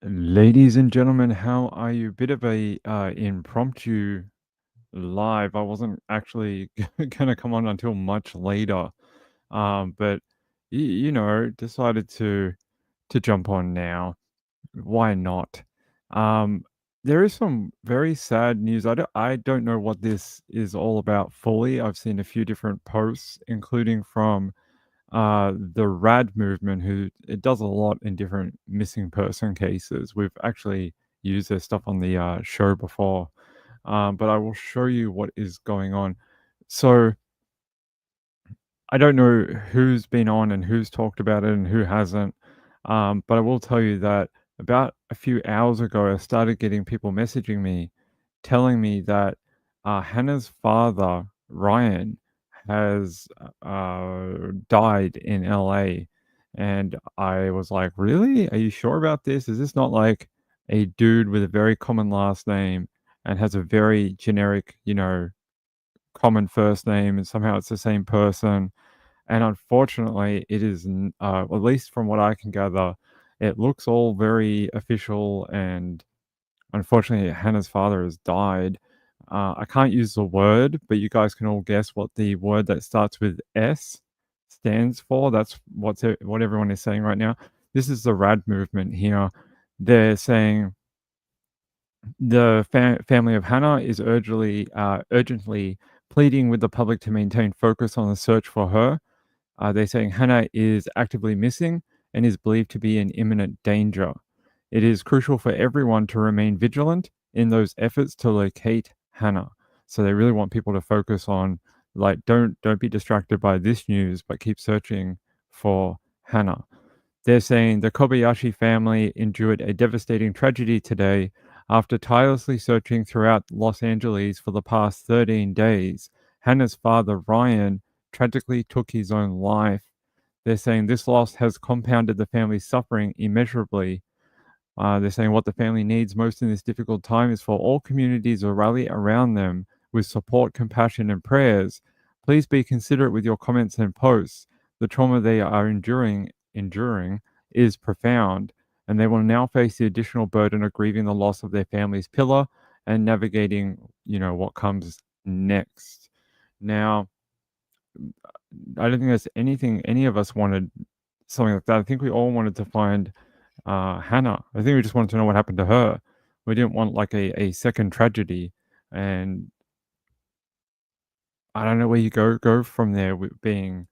Ladies and gentlemen, how are you? Bit of a impromptu live. I wasn't actually going to come on until much later, but decided to jump on now. Why not? Um, there is some very sad news. I don't know what this is all about fully. I've seen a few different posts, including from the RAD movement, who it does a lot in different missing person cases. We've actually used their stuff on the show before, but I will show you what is going on. So I don't know who's been on and who's talked about it and who hasn't, but I will tell you that about a few hours ago, I started getting people messaging me telling me that Hannah's father, Ryan, has died in LA. And I was like, really? Are you sure about this? Is this not like a dude with a very common last name and has a very generic, common first name, and somehow it's the same person? And unfortunately, it is, at least from what I can gather, it looks all very official. And unfortunately, Hannah's father has died. I can't use the word, but you guys can all guess what the word that starts with S stands for. That's what everyone is saying right now. This is the RAD movement here. They're saying the family of Hannah is urgently pleading with the public to maintain focus on the search for her. They're saying Hannah is actively missing and is believed to be in imminent danger. It is crucial for everyone to remain vigilant in those efforts to locate Hannah. So they really want people to focus on, like, don't be distracted by this news, but keep searching for Hannah. They're saying the Kobayashi family endured a devastating tragedy today after tirelessly searching throughout Los Angeles for the past 13 days. Hannah's father, Ryan, tragically took his own life. They're saying this loss has compounded the family's suffering immeasurably. They're saying what the family needs most in this difficult time is for all communities to rally around them with support, compassion, and prayers. Please be considerate with your comments and posts. The trauma they are enduring is profound, and they will now face the additional burden of grieving the loss of their family's pillar and navigating, what comes next. Now, I don't think there's anything any of us wanted something like that. I think we all wanted to find Hannah. I think we just wanted to know what happened to her. We didn't want like a second tragedy, and I don't know where you go from there with being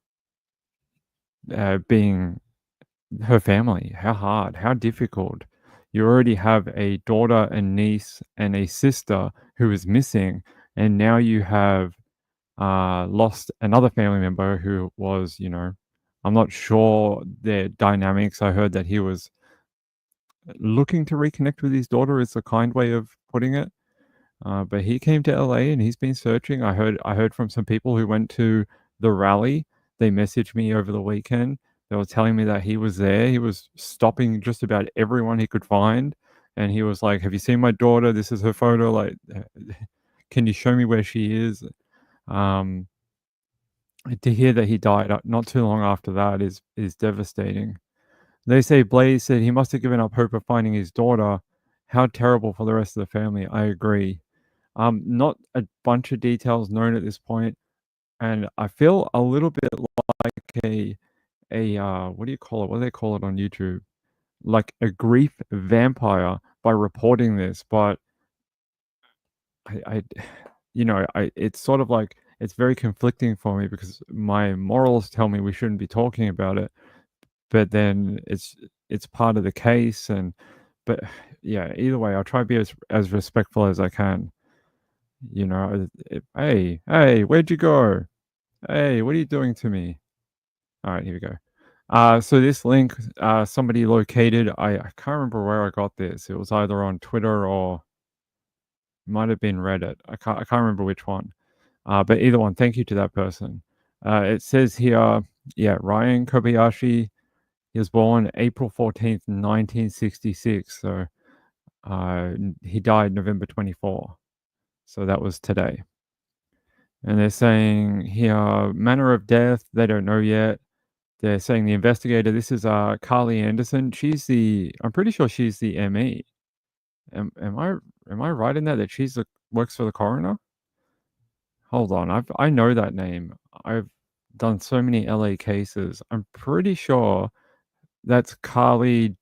her family. How hard, how difficult. You already have a daughter, a niece, and a sister who is missing, and now you have lost another family member who was, I'm not sure their dynamics. I heard that he was looking to reconnect with his daughter, is a kind way of putting it. But he came to LA and he's been searching. I heard from some people who went to the rally. They messaged me over the weekend. They were telling me that he was there. He was stopping just about everyone he could find, and he was like, "Have you seen my daughter? This is her photo. Like, can you show me where she is?" Um, to hear that he died not too long after that is devastating. They say Blaze said he must have given up hope of finding his daughter. How terrible for the rest of the family. I agree. Not a bunch of details known at this point, and I feel a little bit like a what do you call it? What do they call it on YouTube? Like a grief vampire by reporting this, but I it's sort of like it's very conflicting for me because my morals tell me we shouldn't be talking about it, but then it's part of the case. And but yeah, either way, I'll try to be as respectful as I can. Hey, where'd you go? Hey, what are you doing to me? All right, here we go. So this link, somebody located. I can't remember where I got this. It was either on Twitter or might have been Reddit. I can't remember which one. But either one. Thank you to that person. It says here, yeah, Ryan Kobayashi. He was born April 14th, 1966. So he died November 24. So that was today. And they're saying here, manner of death, they don't know yet. They're saying the investigator, this is, Carly Anderson. I'm pretty sure she's the ME. Am I right in that she's the works for the coroner? Hold on, I know that name. I've done so many LA cases. I'm pretty sure that's Carly,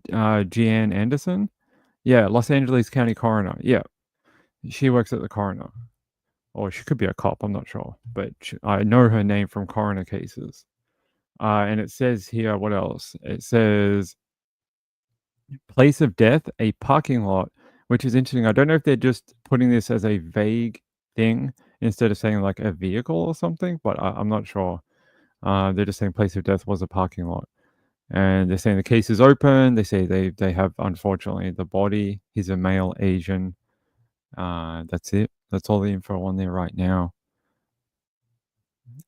Jeanne Anderson? Yeah, Los Angeles County coroner. Yeah, she works at the coroner. Or she could be a cop, I'm not sure, but I know her name from coroner cases. And it says here, what else? It says place of death, a parking lot, which is interesting. I don't know if they're just putting this as a vague thing instead of saying like a vehicle or something, but I'm not sure. They're just saying place of death was a parking lot. And they're saying the case is open. They say they have, unfortunately, the body. He's a male Asian. That's it. That's all the info on there right now.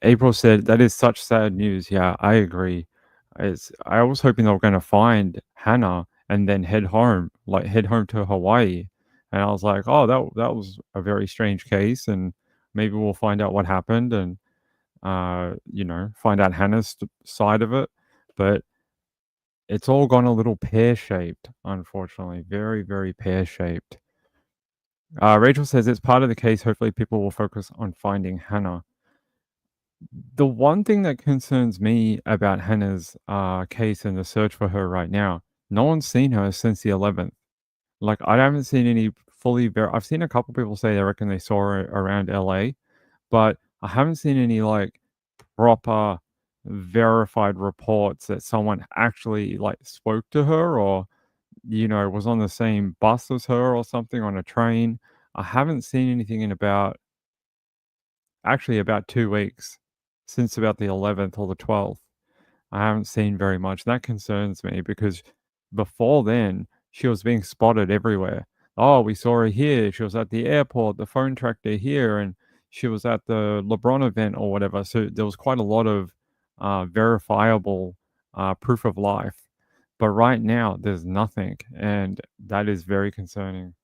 April said, "That is such sad news." Yeah, I agree. I was hoping they were gonna find Hannah and then head home to Hawaii. And I was like, "Oh, that was a very strange case, and maybe we'll find out what happened and, find out Hannah's side of it." But it's all gone a little pear-shaped, unfortunately. Very, very pear-shaped. Rachel says, "It's part of the case. Hopefully people will focus on finding Hannah." The one thing that concerns me about Hannah's, case and the search for her right now, no one's seen her since the 11th. Like, I haven't seen any I've seen a couple people say they reckon they saw her around LA, but I haven't seen any, like, proper verified reports that someone actually, like, spoke to her or, was on the same bus as her or something on a train. I haven't seen anything in about 2 weeks, since about the 11th or the 12th. I haven't seen very much. That concerns me because before then, she was being spotted everywhere. "Oh, we saw her here. She was at the airport. The phone tracked her here, and she was at the LeBron event," or whatever. So there was quite a lot of, verifiable, proof of life. But right now, there's nothing, and that is very concerning.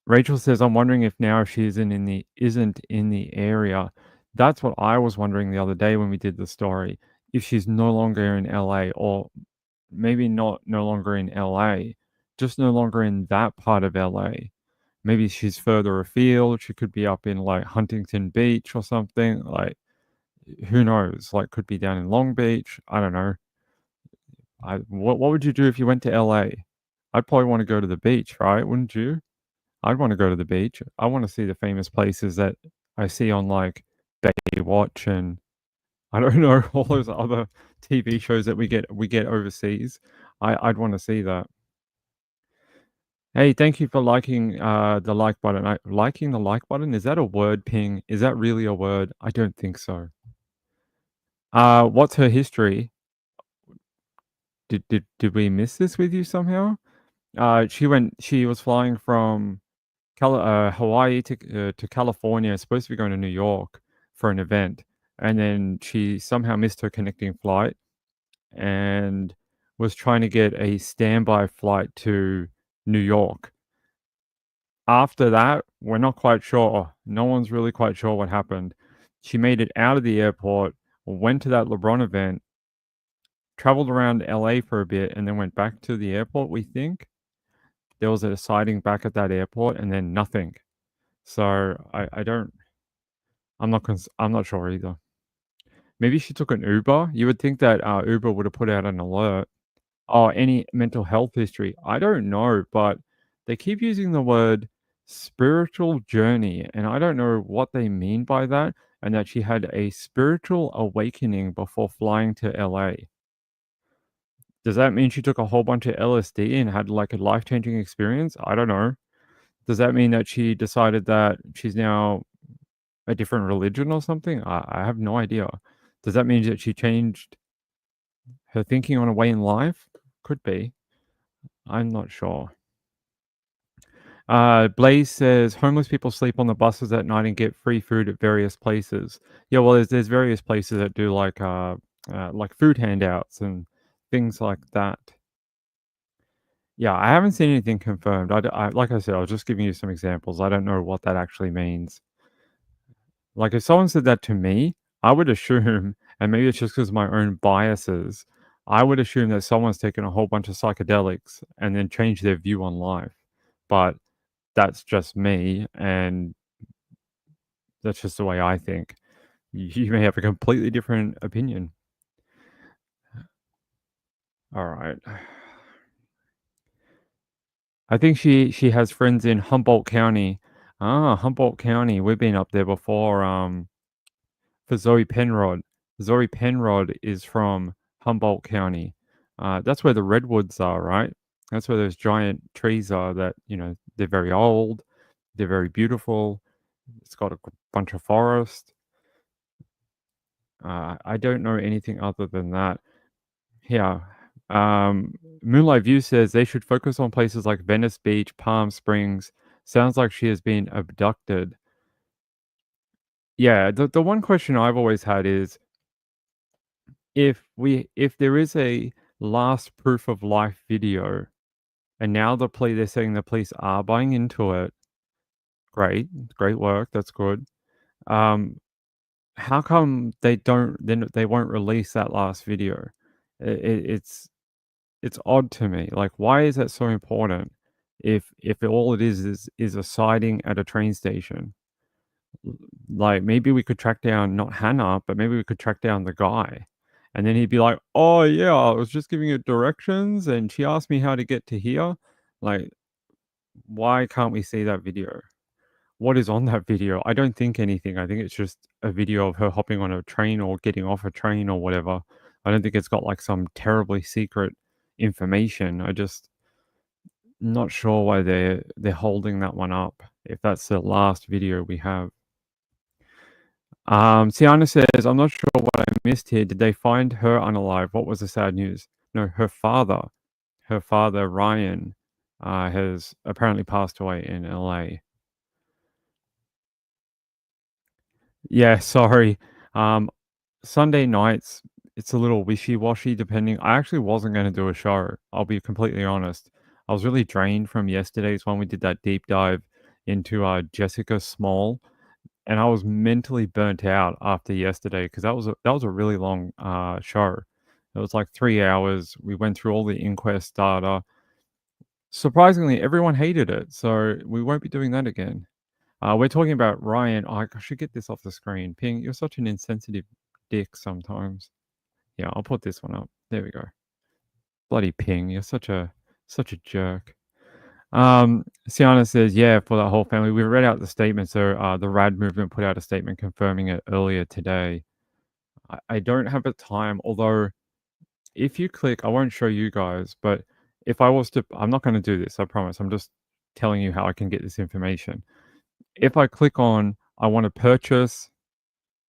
Rachel says, "I'm wondering if now she isn't in the area." That's what I was wondering the other day when we did the story, if she's no longer in LA or maybe not no longer in LA, just no longer in that part of LA. Maybe she's further afield, she could be up in, like, Huntington Beach or something, like, who knows? Like, could be down in Long Beach, I don't know. What would you do if you went to LA? I'd probably wanna go to the beach, right? Wouldn't you? I'd wanna go to the beach. I wanna see the famous places that I see on, like, Baywatch and I don't know, all those other TV shows that we get overseas. I'd wanna see that. Hey, thank you for liking, the like button. Liking the like button, is that a word, Ping? Is that really a word? I don't think so. What's her history? Did we miss this with you somehow? She was flying from Hawaii to California, supposed to be going to New York for an event, and then she somehow missed her connecting flight and was trying to get a standby flight to New York. After that, we're not quite sure. No one's really quite sure what happened. She made it out of the airport, went to that LeBron event, traveled around LA for a bit, and then went back to the airport, we think. There was a sighting back at that airport and then nothing. So I don't I'm not sure either. Maybe she took an Uber. You would think that, Uber would have put out an alert. Oh, any mental health history. I don't know, but they keep using the word spiritual journey, and I don't know what they mean by that, and that she had a spiritual awakening before flying to LA. Does that mean she took a whole bunch of LSD and had like a life-changing experience? I don't know. Does that mean that she decided that she's now a different religion or something? I have no idea. Does that mean that she changed her thinking on a way in life? Could be. I'm not sure. Blaze says homeless people sleep on the buses at night and get free food at various places. Yeah, well, there's various places that do like food handouts and things like that. Yeah, I haven't seen anything confirmed. Like I said, I was just giving you some examples. I don't know what that actually means. Like if someone said that to me, I would assume, and maybe it's just because of my own biases, I would assume that someone's taken a whole bunch of psychedelics and then changed their view on life. But that's just me, and that's just the way I think. You may have a completely different opinion. All right. I think she has friends in Humboldt County. Ah, Humboldt County. We've been up there before. For Zoe Penrod. Zoe Penrod is from Humboldt County. That's where the redwoods are, right? That's where those giant trees are that, they're very old, they're very beautiful. It's got a bunch of forest. I don't know anything other than that. Yeah. Moonlight View says they should focus on places like Venice Beach, Palm Springs. Sounds like she has been abducted. Yeah, the one question I've always had is if there is a last proof of life video and now they're saying the police are buying into it, great, great work, that's good. Um, how come they won't release that last video? It's odd to me. Like, why is that so important? If all it is a sighting at a train station, like maybe we could track down not Hannah, but maybe we could track down the guy. And then he'd be like, "Oh yeah, I was just giving it directions and she asked me how to get to here." Like, why can't we see that video? What is on that video? I don't think anything. I think it's just a video of her hopping on a train or getting off a train or whatever. I don't think it's got like some terribly secret information. I just not sure why they're holding that one up if that's the last video we have. Sienna says, "I'm not sure what I missed here. Did they find her unalive? What was the sad news?" No, her father, Ryan, has apparently passed away in LA. Yeah, sorry. Um, Sunday nights, it's a little wishy-washy depending. I actually wasn't going to do a show. I'll be completely honest. I was really drained from yesterday's when we did that deep dive into Jessica Small. And I was mentally burnt out after yesterday because that was a really long show. It was like 3 hours. We went through all the inquest data. Surprisingly, everyone hated it, so we won't be doing that again. We're talking about Ryan. Oh, I should get this off the screen. Ping, you're such an insensitive dick sometimes. Yeah, I'll put this one up. There we go. Bloody Ping, you're such a jerk. Sienna says, yeah, for that whole family. We read out the statement. So the RAD movement put out a statement confirming it earlier today. I don't have a time, although if you click, I won't show you guys, but if I was to, I'm not going to do this, I promise. I'm just telling you how I can get this information. If I click on, I want to purchase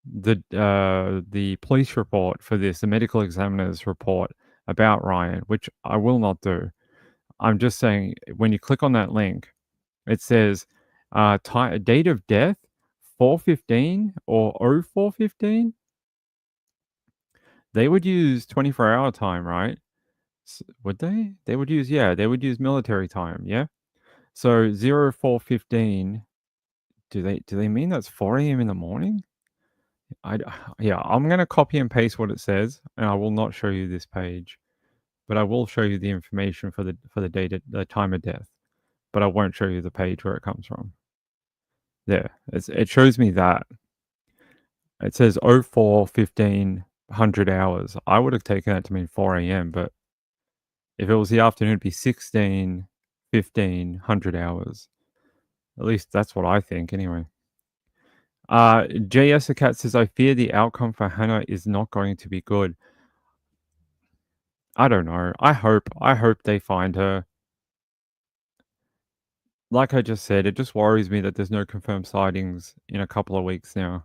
the police report for this, the medical examiner's report about Ryan, which I will not do. I'm just saying when you click on that link, it says date of death 4:15 or 04:15. They would use 24-hour time, right? Would they? They would use they would use military time, yeah. So 04:15. Do they mean that's 4 a.m. in the morning? Yeah, I'm gonna copy and paste what it says, and I will not show you this page, but I will show you the information for the date, the time of death, but I won't show you the page where it comes from. There, it shows me that. It says 04:15 hours. I would have taken that to mean 4 a.m., but if it was the afternoon, it'd be 16:15 hours. At least that's what I think, anyway. JS the Cat says, I fear the outcome for Hannah is not going to be good. I don't know. I hope they find her. Like I just said, it just worries me that there's no confirmed sightings in a couple of weeks now.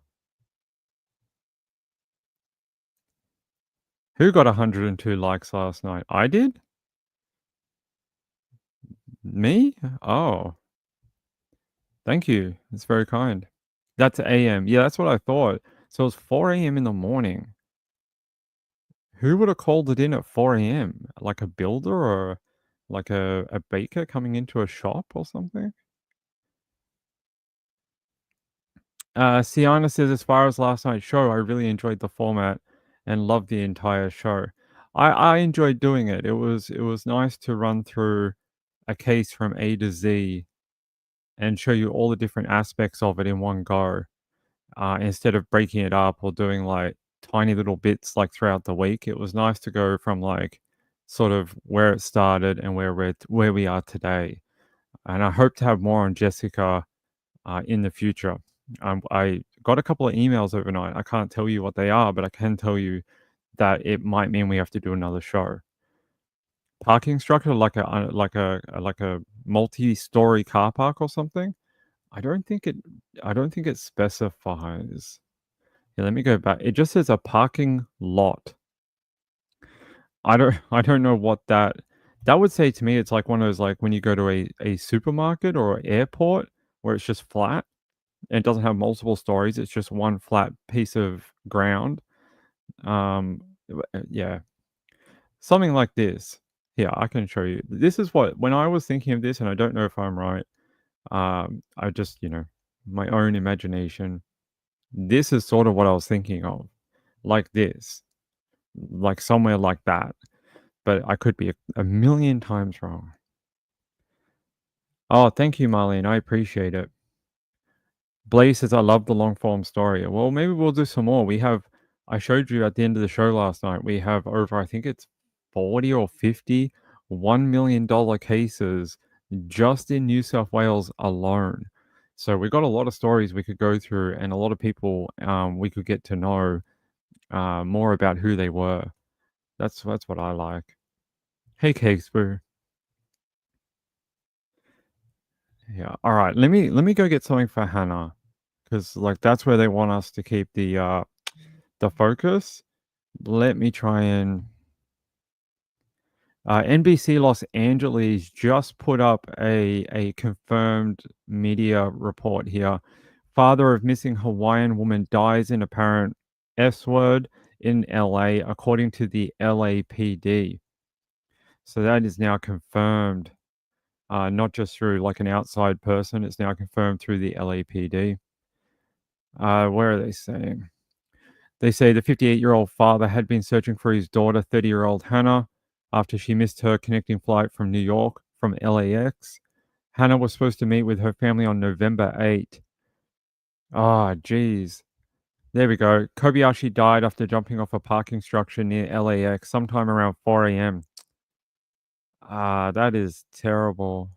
Who got 102 likes last night? I did? Me? Oh, thank you. It's very kind. That's AM. Yeah, that's what I thought. So it's 4 AM in the morning. Who would have called it in at 4 AM? Like a builder or like a baker coming into a shop or something? Sienna says, as far as last night's show, I really enjoyed the format and loved the entire show. I enjoyed doing it. It was nice to run through a case from A to Z and show you all the different aspects of it in one go, instead of breaking it up or doing like tiny little bits like throughout the week. It was nice to go from like sort of where it started and where we are today. And I hope to have more on Jessica in the future. I got a couple of emails overnight. I can't tell you what they are, but I can tell you that it might mean we have to do another show. Parking structure like a multi-story car park or something. I don't think it. I don't think it specifies. Yeah, let me go back. It just says a parking lot. I don't. I don't know what that. That would say to me. It's like one of those like when you go to a supermarket or airport where it's just flat and it doesn't have multiple stories. It's just one flat piece of ground. Yeah, something like this. Yeah, I can show you. This is what when I was thinking of this, and I don't know if I'm right. I just my own imagination. This is sort of what I was thinking of, like this, like somewhere like that. But I could be a million times wrong. Oh, thank you, Marlene. I appreciate it. Blaze says, I love the long form story. Well, maybe we'll do some more. I showed you at the end of the show last night, we have over, I think it's 40 or 50 $1 million cases just in New South Wales alone. So we got a lot of stories we could go through and a lot of people we could get to know more about who they were. That's what I like. Hey, Cakesboo. Yeah. All right. Let me go get something for Hannah, because like that's where they want us to keep the focus. Let me try and NBC Los Angeles just put up a confirmed media report here. Father of missing Hawaiian woman dies in apparent S word in LA, according to the LAPD. So that is now confirmed, not just through like an outside person. It's now confirmed through the LAPD. Where are they saying? They say the 58-year-old father had been searching for his daughter, 30-year-old Hannah, after she missed her connecting flight from New York from LAX. Hannah was supposed to meet with her family on November 8. Ah, geez. There we go. Kobayashi died after jumping off a parking structure near LAX sometime around 4 a.m. Ah, that is terrible.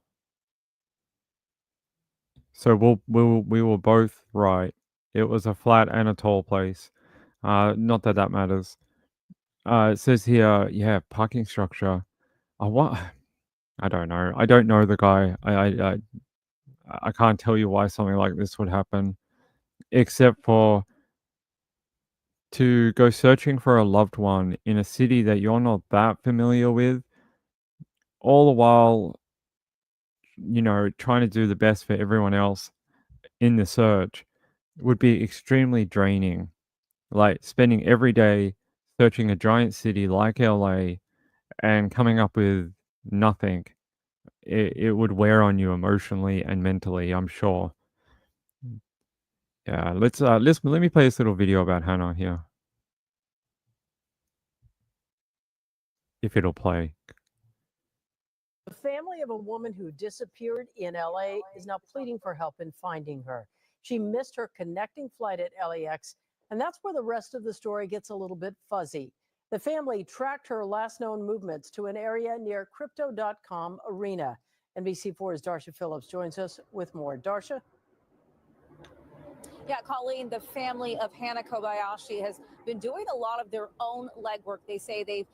So we were both right. It was a flat and a tall place. Not that that matters. It says here, yeah, parking structure. What? I don't know. I don't know the guy. I can't tell you why something like this would happen, except for to go searching for a loved one in a city that you're not that familiar with, all the while, trying to do the best for everyone else in the search would be extremely draining. Like spending every day searching a giant city like LA and coming up with nothing. It would wear on you emotionally and mentally, I'm sure. Yeah, let me play this little video about Hannah here. If it'll play. The family of a woman who disappeared in LA is now pleading for help in finding her. She missed her connecting flight at LAX, and that's where the rest of the story gets a little bit fuzzy. The family tracked her last known movements to an area near crypto.com arena. NBC4's Darsha Phillips joins us with more. Darsha? Yeah, Colleen, the family of Hannah Kobayashi has been doing a lot of their own legwork. They say they've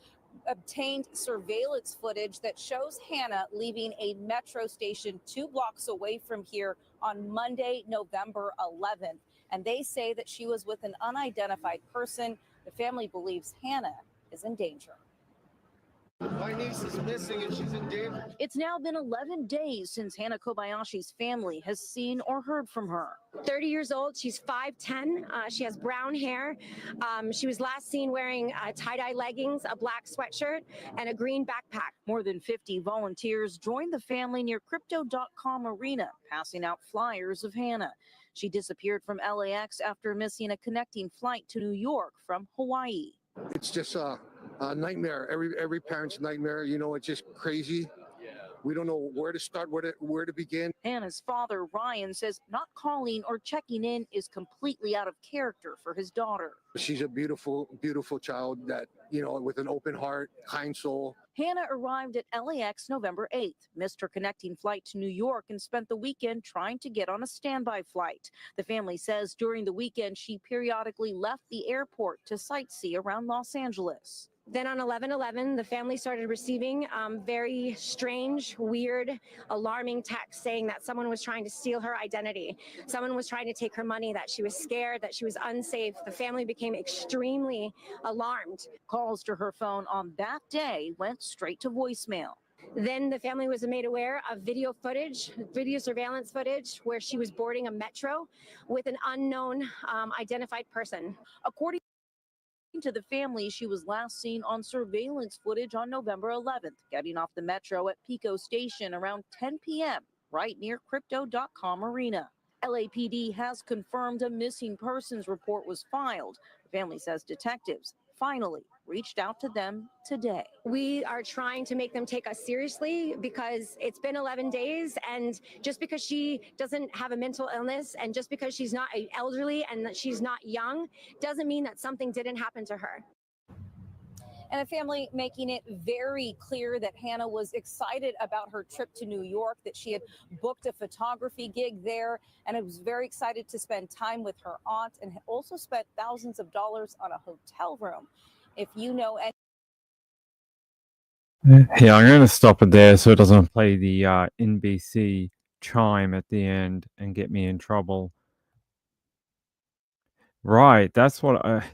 obtained surveillance footage that shows Hannah leaving a metro station 2 blocks away from here on Monday, November 11th. And they say that she was with an unidentified person. The family believes Hannah is in danger. My niece is missing and she's in danger. It's now been 11 days since Hannah Kobayashi's family has seen or heard from her. 30 years old. She's 5'10". She has brown hair. She was last seen wearing tie-dye leggings, a black sweatshirt, and a green backpack. More than 50 volunteers joined the family near crypto.com arena, passing out flyers of Hannah. She disappeared from LAX after missing a connecting flight to New York from Hawaii. It's just a nightmare. Every parent's nightmare. You know, it's just crazy. We don't know where to start, where to begin. Hannah's father, Ryan, says not calling or checking in is completely out of character for his daughter. She's a beautiful, beautiful child that, you know, with an open heart, kind soul. Hannah arrived at LAX November 8th, missed her connecting flight to New York, and spent the weekend trying to get on a standby flight. The family says during the weekend, she periodically left the airport to sightsee around Los Angeles. Then on 11/11, the family started receiving very strange, weird, alarming texts saying that someone was trying to steal her identity. Someone was trying to take her money, that she was scared, that she was unsafe. The family became extremely alarmed. Calls to her phone on that day went straight to voicemail. Then the family was made aware of video surveillance footage, where she was boarding a metro with an unknown identified person. According to the family, she was last seen on surveillance footage on November 11th, getting off the metro at Pico Station around 10 p.m., right near Crypto.com Arena. LAPD has confirmed a missing persons report was filed. The family says detectives finally reached out to them today. We are trying to make them take us seriously because it's been 11 days, and just because she doesn't have a mental illness and just because she's not elderly and that she's not young doesn't mean that something didn't happen to her. And a family making it very clear that Hannah was excited about her trip to New York, that she had booked a photography gig there, and was very excited to spend time with her aunt, and also spent thousands of dollars on a hotel room. If you know any. Yeah, I'm going to stop it there so it doesn't play the NBC chime at the end and get me in trouble. Right, that's what I...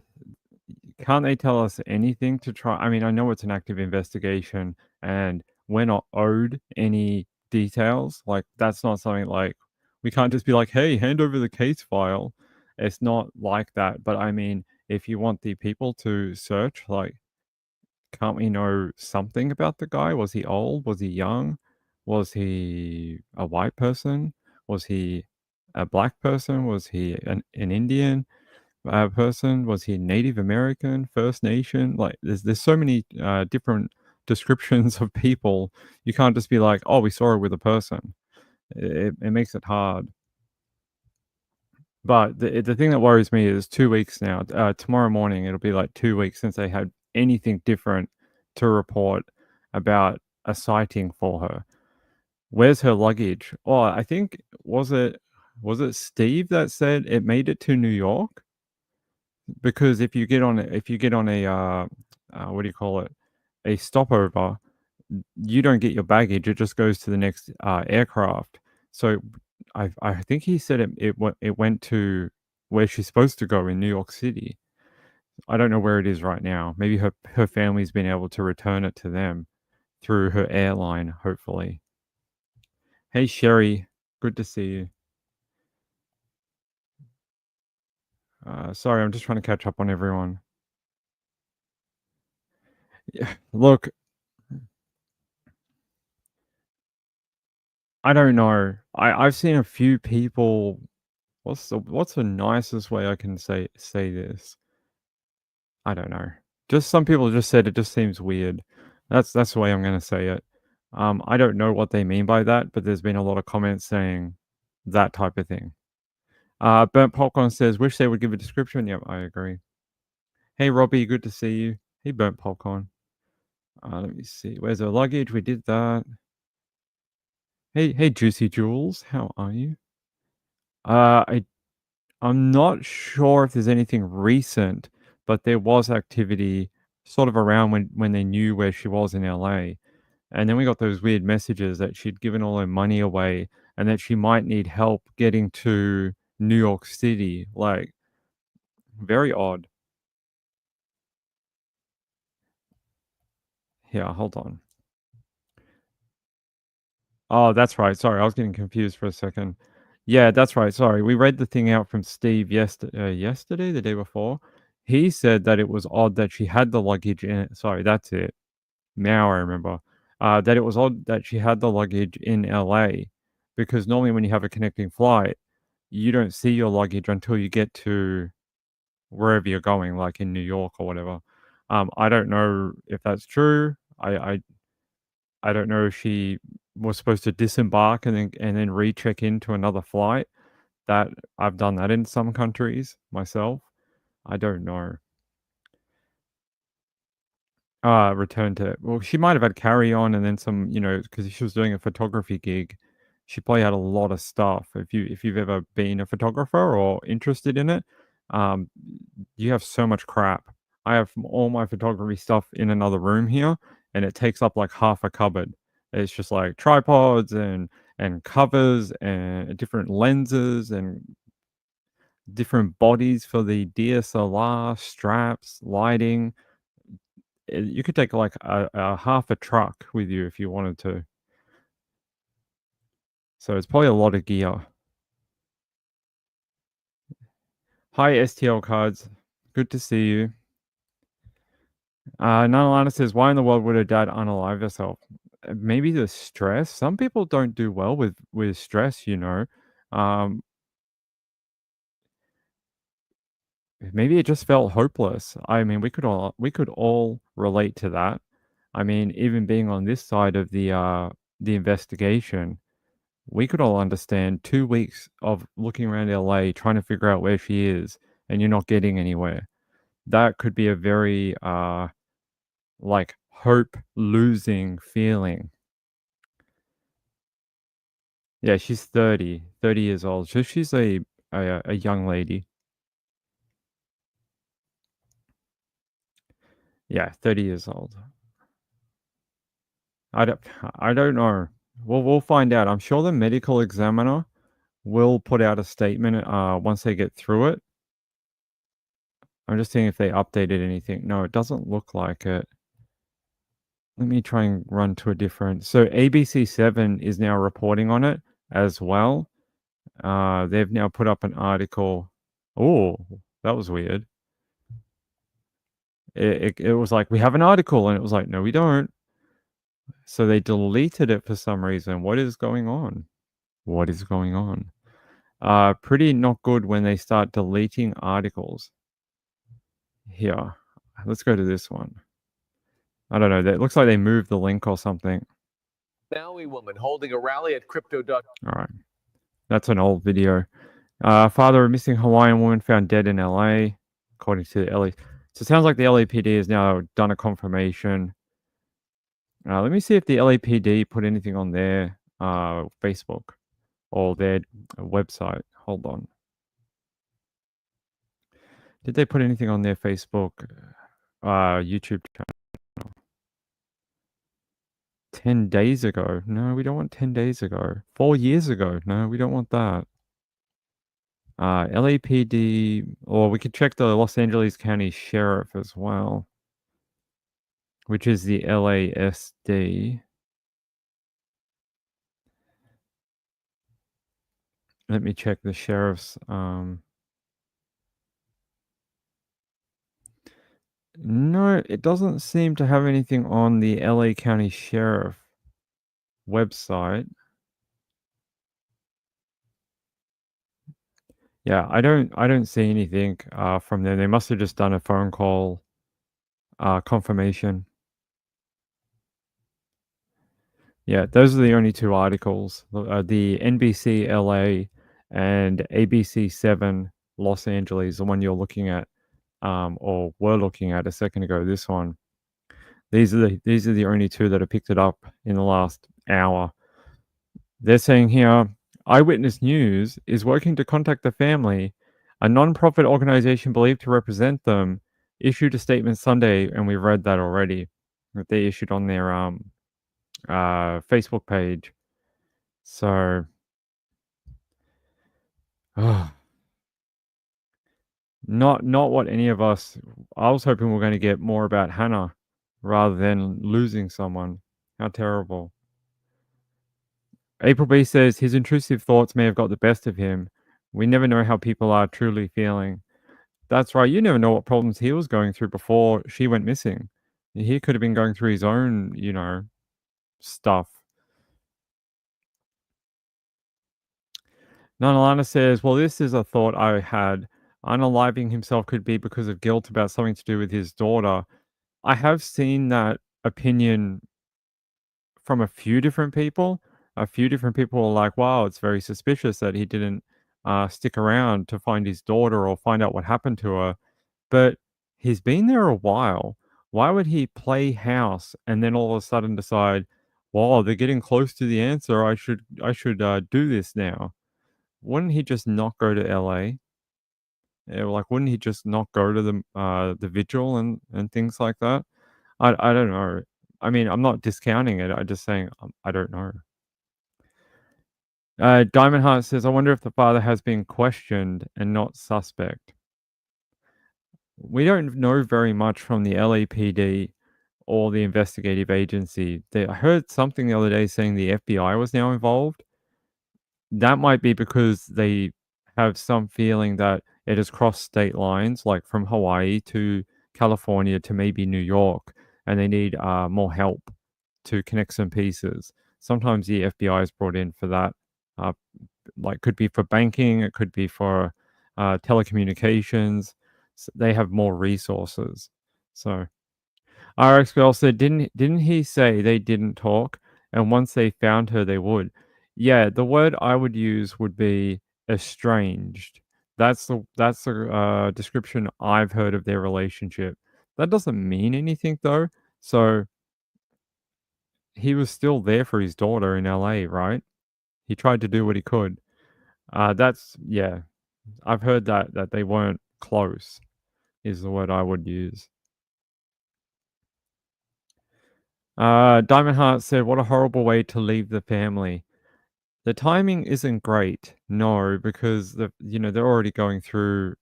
Can't they tell us anything to try? I mean, I know it's an active investigation and we're not owed any details. Like, that's not something like, we can't just be like, hey, hand over the case file. It's not like that. But I mean, if you want the people to search, like, can't we know something about the guy? Was he old? Was he young? Was he a white person? Was he a black person? Was he an Indian person? Was he Native American, First Nation? Like, there's so many different descriptions of people. You can't just be like, oh, we saw her with a person. It makes it hard. But the thing that worries me is 2 weeks now. Tomorrow morning, it'll be like 2 weeks since they had anything different to report about a sighting for her. Where's her luggage? Oh, I think was it Steve that said it made it to New York? Because if you get on a what do you call it? A stopover, you don't get your baggage. It just goes to the next aircraft. So I think he said it went to where she's supposed to go in New York City. I don't know where it is right now. Maybe her family's been able to return it to them through her airline, hopefully. Hey Sherry, good to see you. Sorry, I'm just trying to catch up on everyone. Yeah, look, I don't know. I've seen a few people. What's the nicest way I can say this? I don't know. Just some people just said it just seems weird. That's the way I'm gonna say it. I don't know what they mean by that, but there's been a lot of comments saying that type of thing. Burnt Popcorn says, wish they would give a description. Yep, I agree. Hey Robbie, good to see you. Hey Burnt Popcorn. Let me see. Where's her luggage? We did that. Hey Juicy Jules, how are you? I'm not sure if there's anything recent, but there was activity sort of around when they knew where she was in LA. And then we got those weird messages that she'd given all her money away and that she might need help getting to New York City. Like, very odd. Yeah, hold on. Oh, that's right. Sorry, I was getting confused for a second. Yeah, that's right. Sorry. We read the thing out from Steve yesterday, the day before. He said that it was odd that she had the luggage in it. Sorry, that's it. Now I remember. That it was odd that she had the luggage in LA because normally when you have a connecting flight, you don't see your luggage until you get to wherever you're going, like in New York or whatever. I don't know if that's true. I don't know if she was supposed to disembark and then recheck into another flight. That I've done that in some countries myself. I don't know. Return to well, she might have had carry-on and then some, because she was doing a photography gig. She probably had a lot of stuff. If you've ever been a photographer or interested in it, um, you have so much crap. I have all my photography stuff in another room here, and it takes up like half a cupboard. It's just like tripods and covers and different lenses and different bodies for the DSLR, straps, lighting. You could take like a half a truck with you if you wanted to. So it's probably a lot of gear. Hi, STL cards. Good to see you. Nalana says, why in the world would her dad unalive herself? Maybe the stress. Some people don't do well with stress, Um, maybe it just felt hopeless. I mean, we could all relate to that. I mean, even being on this side of the investigation, we could all understand 2 weeks of looking around LA trying to figure out where she is, and you're not getting anywhere. That could be a very, like, hope-losing feeling. Yeah, she's 30 years old, so she's a young lady. Yeah, 30 years old. I don't I don't know. We'll find out. I'm sure the medical examiner will put out a statement, once they get through it. I'm just seeing if they updated anything. No, it doesn't look like it. Let me try and run to a different so ABC7 is now reporting on it as well. They've now put up an article. Oh, that was weird. It was like, "We have an article," and it was like, "No, we don't." So they deleted it for some reason. What is going on? What is going on? Pretty not good when they start deleting articles. Here, let's go to this one. I don't know. It looks like they moved the link or something. Maui woman holding a rally at Crypto. All right. That's an old video. Father of missing Hawaiian woman found dead in LA, according to the LA. So it sounds like the LAPD has now done a confirmation. Let me see if the LAPD put anything on their Facebook or their website. Hold on. Did they put anything on their Facebook, YouTube channel? 10 days ago? No, we don't want 10 days ago. 4 years ago? No, we don't want that. LAPD, or we could check the Los Angeles County Sheriff as well, which is the LASD. Let me check the sheriff's. No, it doesn't seem to have anything on the LA County Sheriff website. Yeah, I don't see anything from them. They must have just done a phone call confirmation. Yeah, those are the only 2 articles. The NBC LA and ABC7 Los Angeles, the one you're looking at, or were looking at a second ago, this one. These are the only 2 that have picked it up in the last hour. They're saying here, Eyewitness News is working to contact the family. A non-profit organization believed to represent them issued a statement Sunday, and we read that already, that they issued on their Facebook page. So, not what any of us. I was hoping we're going to get more about Hannah rather than losing someone. How terrible. April B says his intrusive thoughts may have got the best of him. We never know how people are truly feeling. That's right. You never know what problems he was going through before she went missing. He could have been going through his own, stuff. Nanalana says, "Well, this is a thought I had. Unaliving himself could be because of guilt about something to do with his daughter." I have seen that opinion from a few different people. A few different people are like, "Wow, it's very suspicious that he didn't stick around to find his daughter or find out what happened to her." But he's been there a while. Why would he play house and then all of a sudden decide, "Wow, they're getting close to the answer. I should do this now." Wouldn't he just not go to LA? Like, wouldn't he just not go to the vigil and things like that? I don't know. I mean, I'm not discounting it. I'm just saying I don't know. Diamond Heart says, "I wonder if the father has been questioned and not suspect." We don't know very much from the LAPD or the investigative agency. I heard something the other day saying the FBI was now involved. That might be because they have some feeling that it has crossed state lines, like from Hawaii to California to maybe New York, and they need more help to connect some pieces. Sometimes the FBI is brought in for that. Uh, like, could be for banking, it could be for telecommunications. They have more resources. So RX Girl said, "Didn't he say they didn't talk, and once they found her, they would?" Yeah, the word I would use would be estranged. That's the description I've heard of their relationship. That doesn't mean anything though. So he was still there for his daughter in LA, right? He tried to do what he could. That's yeah. I've heard that they weren't close is the word I would use. Diamond Heart said, "What a horrible way to leave the family." The timing isn't great, no, because they're already going through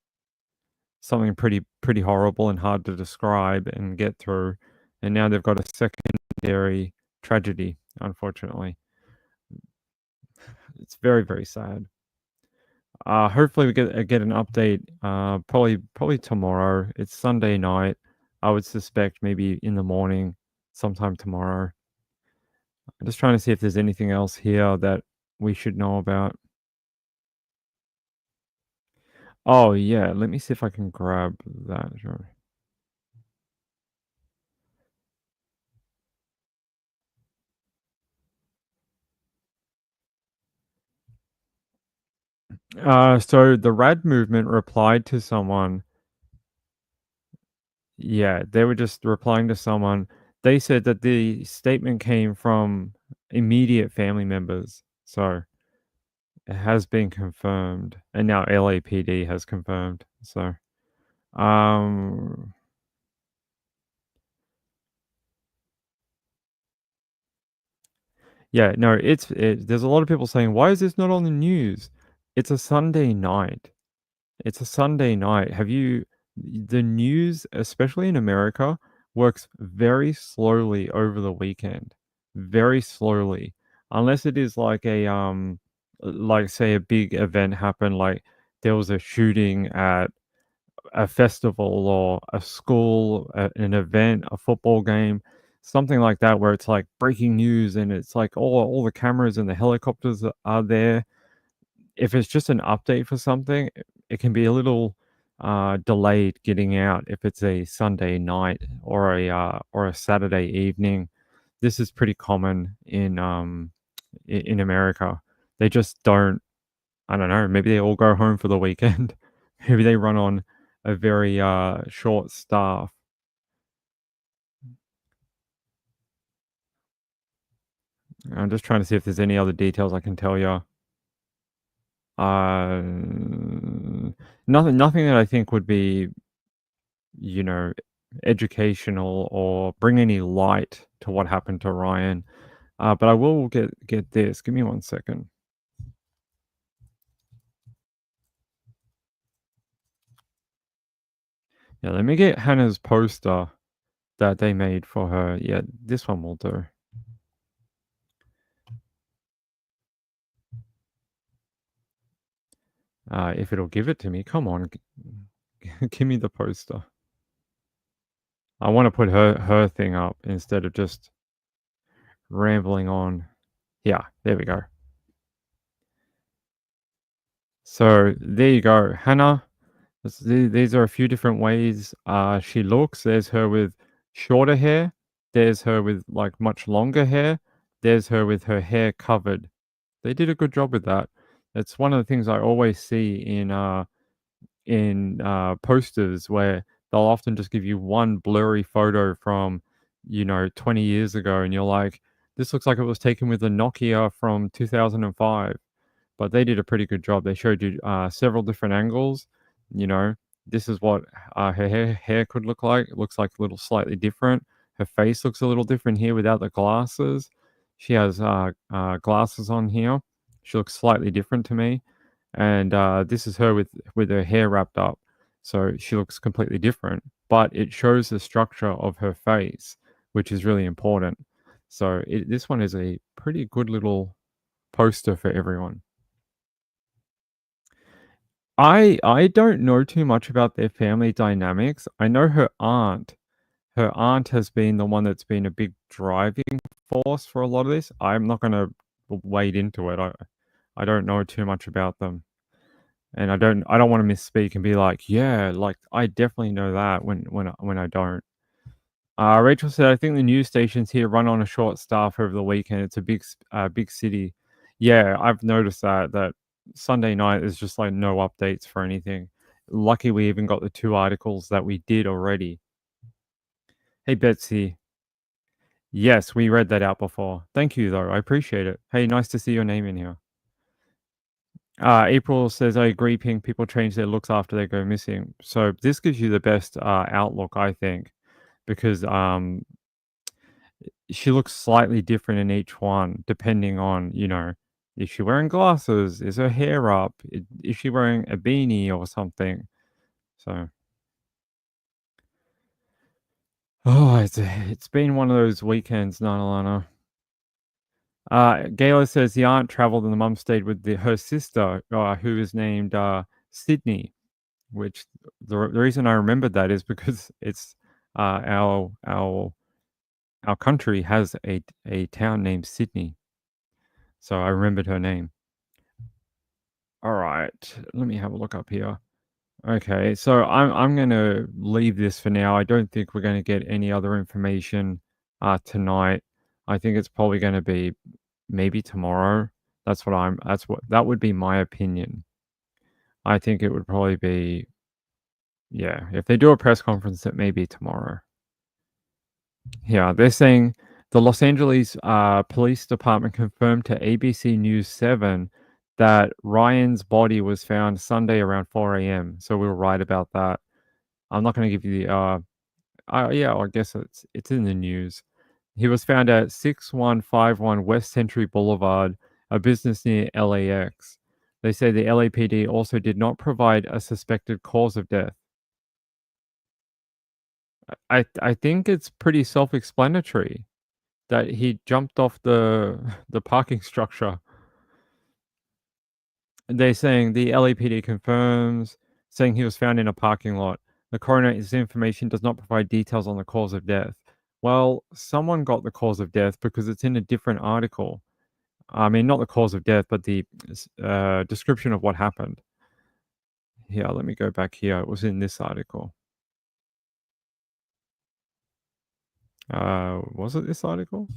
something pretty horrible and hard to describe and get through, and now they've got a secondary tragedy, unfortunately. It's very, very sad. Hopefully we get an update, probably tomorrow. It's Sunday night. I would suspect maybe in the morning, sometime tomorrow. I'm just trying to see if there's anything else here that we should know about. Oh, yeah, let me see if I can grab that. Sure. So the Rad movement replied to someone. Yeah, they were just replying to someone. They said that the statement came from immediate family members. So it has been confirmed, and now LAPD has confirmed. So, um, yeah, no, there's a lot of people saying, "Why is this not on the news?" It's a Sunday night. It's a Sunday night. The news, especially in America, works very slowly over the weekend. Very slowly. Unless it is like like say a big event happened, like there was a shooting at a festival or a school, an event, a football game, something like that, where it's like breaking news and it's like all the cameras and the helicopters are there. If it's just an update for something, it can be a little delayed getting out if it's a Sunday night or a Saturday evening. This is pretty common in America. They just don't. I don't know. Maybe they all go home for the weekend. Maybe they run on a very short staff. I'm just trying to see if there's any other details I can tell you. Uh, nothing that I think would be, you know, educational or bring any light to what happened to Ryan. But I will get this. Give me 1 second. Yeah, let me get Hannah's poster that they made for her. Yeah, this one will do. If it'll give it to me, come on, give me the poster. I want to put her thing up instead of just rambling on. Yeah, there we go. So there you go, Hannah. These are a few different ways she looks. There's her with shorter hair. There's her with like much longer hair. There's her with her hair covered. They did a good job with that. It's one of the things I always see in posters where they'll often just give you one blurry photo from 20 years ago, and you're like, this looks like it was taken with a Nokia from 2005. But they did a pretty good job. They showed you several different angles. You know, this is what her hair could look like. It looks like a little slightly different. Her face looks a little different here without the glasses. She has glasses on here. She looks slightly different to me. And this is her with her hair wrapped up. So she looks completely different. But it shows the structure of her face, which is really important. So this one is a pretty good little poster for everyone. I don't know too much about their family dynamics. I know her aunt. Her aunt has been the one that's been a big driving force for a lot of this. I'm not gonna wade into it. I don't know too much about them. And I don't wanna misspeak and be like, "Yeah, like, I definitely know that," when I don't. Rachel said, "I think the news stations here run on a short staff over the weekend. It's a big city." Yeah, I've noticed that Sunday night is just like no updates for anything. Lucky we even got the 2 articles that we did already. Hey, Betsy. Yes, we read that out before. Thank you, though. I appreciate it. Hey, nice to see your name in here. April says, "I agree, Pink. People change their looks after they go missing." So this gives you the best outlook, I think, because she looks slightly different in each one, depending on, is she wearing glasses? Is her hair up? Is she wearing a beanie or something? So, it's been one of those weekends, Nana. Gayla says the aunt traveled and the mum stayed with her sister, who is named Sydney. Which the reason I remembered that is because it's our country has a town named Sydney. So I remembered her name. All right, let me have a look up here. Okay, so I'm gonna leave this for now. I don't think we're gonna get any other information tonight. I think it's probably gonna be maybe tomorrow. That would be my opinion. I think it would probably be, yeah, if they do a press conference, it may be tomorrow. Yeah, they're saying the Los Angeles Police Department confirmed to ABC News 7 that Ryan's body was found Sunday around 4 a.m. So we were right about that. I'm not going to give you the. Yeah, I guess it's in the news. He was found at 6151 West Century Boulevard, a business near LAX. They say the LAPD also did not provide a suspected cause of death. I think it's pretty self-explanatory that he jumped off the parking structure. They're saying the LAPD confirms, saying he was found in a parking lot. The coroner's information does not provide details on the cause of death. Well, someone got the cause of death because it's in a different article. I mean, not the cause of death, but the description of what happened. Here, let me go back here. It was in this article. Was it this article?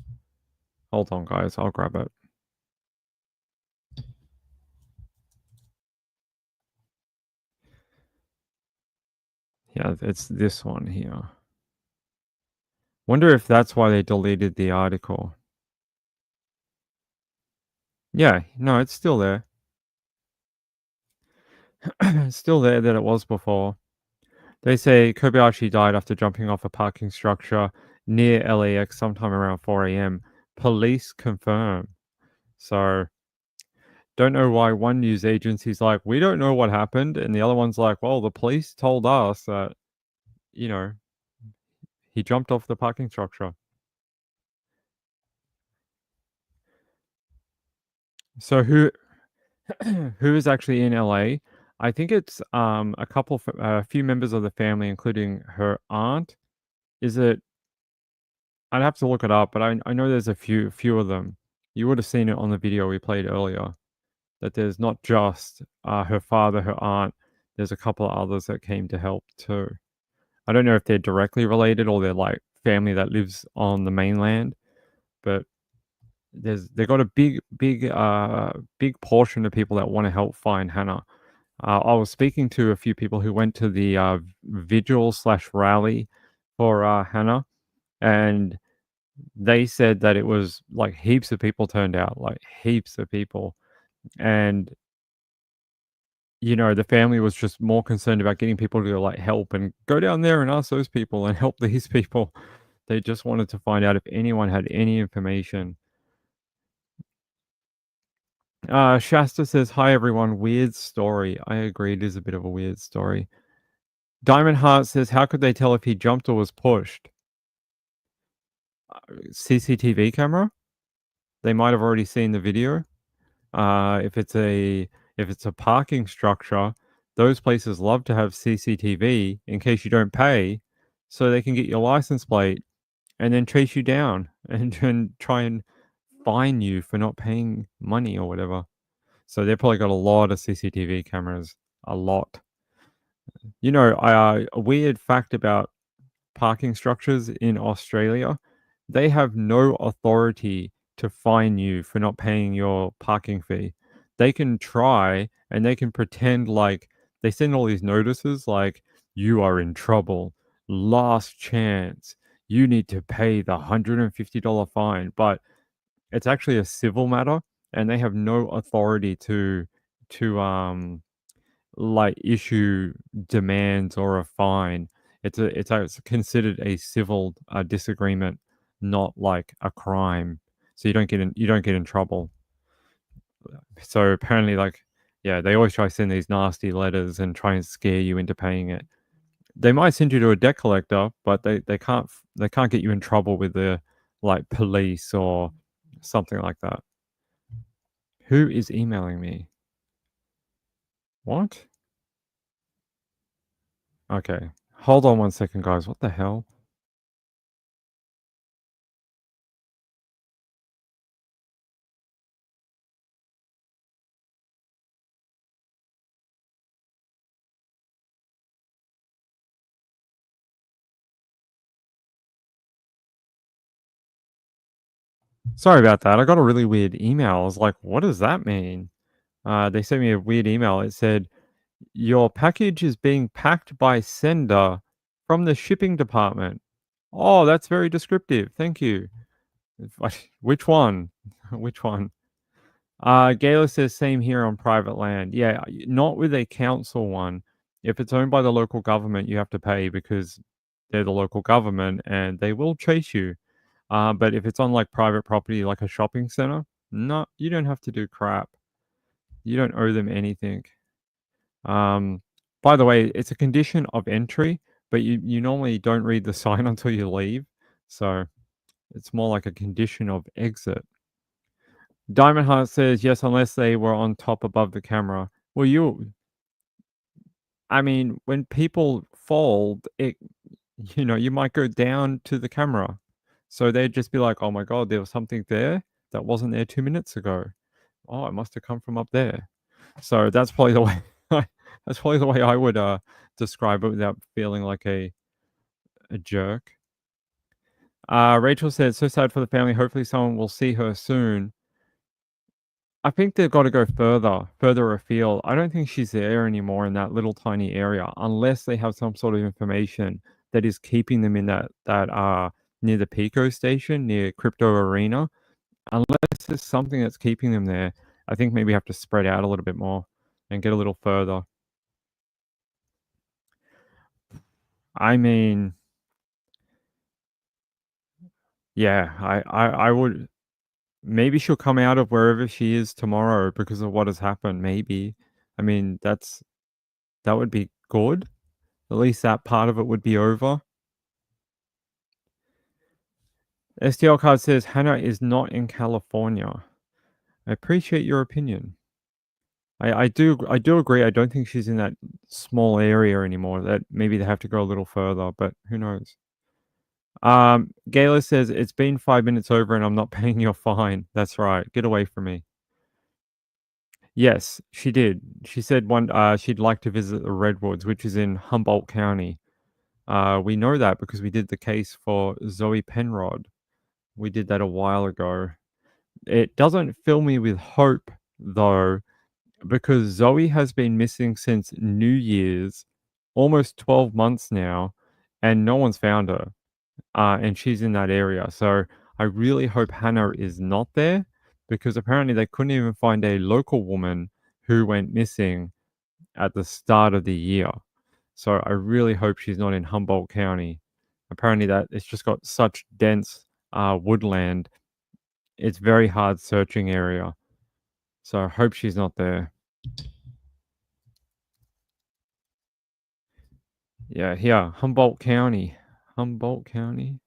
Hold on, guys. I'll grab it. Yeah, it's this one here. Wonder if that's why they deleted the article. Yeah, no, it's still there. It's still there that it was before. They say Kobayashi died after jumping off a parking structure near LAX sometime around 4 a.m. Police confirm. So, don't know why one news agency's like, we don't know what happened. And the other one's like, well, the police told us that, you know, he jumped off the parking structure. So, who is actually in LA? I think it's a few members of the family, including her aunt. Is it? I'd have to look it up, but I know there's a few of them. You would have seen it on the video we played earlier. that there's not just her father, her aunt. There's a couple of others that came to help too. I don't know if they're directly related or they're like family that lives on the mainland, but they got a big portion of people that want to help find Hannah. I was speaking to a few people who went to the vigil slash rally for Hannah, and they said that it was like heaps of people turned out, like heaps of people, and the family was just more concerned about getting people to like help and go down there and ask those people and help these people. They just wanted to find out if anyone had any information. Shasta says, "Hi everyone, weird story." I agree, it is a bit of a weird story. Diamond Heart says, "How could they tell if he jumped or was pushed?" CCTV camera? They might have already seen the video. If it's a parking structure, those places love to have CCTV in case you don't pay, so they can get your license plate and then chase you down and try and fine you for not paying money or whatever. So they've probably got a lot of CCTV cameras, a lot. A weird fact about parking structures in Australia, they have no authority to fine you for not paying your parking fee. They can try and they can pretend like they send all these notices like, you are in trouble, last chance, you need to pay the $150 fine. But it's actually a civil matter and they have no authority to like issue demands or a fine. It's considered a civil disagreement, not like a crime. So you don't get in trouble. So apparently, like, yeah, they always try to send these nasty letters and try and scare you into paying it. They might send you to a debt collector, but they can't get you in trouble with the like police or something like that. Who is emailing me? What? Okay. Hold on one second, guys. What the hell? Sorry about that. I got a really weird email. I was like, what does that mean? They sent me a weird email. It said, your package is being packed by sender from the shipping department. Oh, that's very descriptive. Thank you. Which one? Which one? Gayla says, same here on private land. Yeah, not with a council one. If it's owned by the local government, you have to pay because they're the local government and they will chase you. But if it's on like private property, like a shopping center, no, you don't have to do crap. You don't owe them anything. Um, by the way, it's a condition of entry, but you normally don't read the sign until you leave. So it's more like a condition of exit. Diamond Heart says, yes, unless they were on top above the camera. Well, I mean, when people fold, you might go down to the camera. So they'd just be like, oh my God, there was something there that wasn't there 2 minutes ago. Oh, it must have come from up there. So that's probably the way that's probably the way I would describe it without feeling like a jerk. Rachel said, so sad for the family. Hopefully someone will see her soon. I think they've got to go further afield. I don't think she's there anymore in that little tiny area, unless they have some sort of information that is keeping them in that near the Pico station, near Crypto Arena. Unless there's something that's keeping them there, I think maybe have to spread out a little bit more and get a little further. I mean, yeah, I would. Maybe she'll come out of wherever she is tomorrow because of what has happened. Maybe. I mean, that would be good. At least that part of it would be over. STL card says Hannah is not in California. I appreciate your opinion. I do agree. I don't think she's in that small area anymore. That maybe they have to go a little further, but who knows? Gayla says it's been 5 minutes over and I'm not paying your fine. That's right. Get away from me. Yes, she did. She said she'd like to visit the Redwoods, which is in Humboldt County. We know that because we did the case for Zoe Penrod. We did that a while ago. It doesn't fill me with hope, though, because Zoe has been missing since New Year's, almost 12 months now, and no one's found her. And she's in that area. So I really hope Hannah is not there because apparently they couldn't even find a local woman who went missing at the start of the year. So I really hope she's not in Humboldt County. Apparently that it's just got such dense woodland. It's very hard searching area. So I hope she's not there. Yeah, here, Humboldt County. Humboldt County.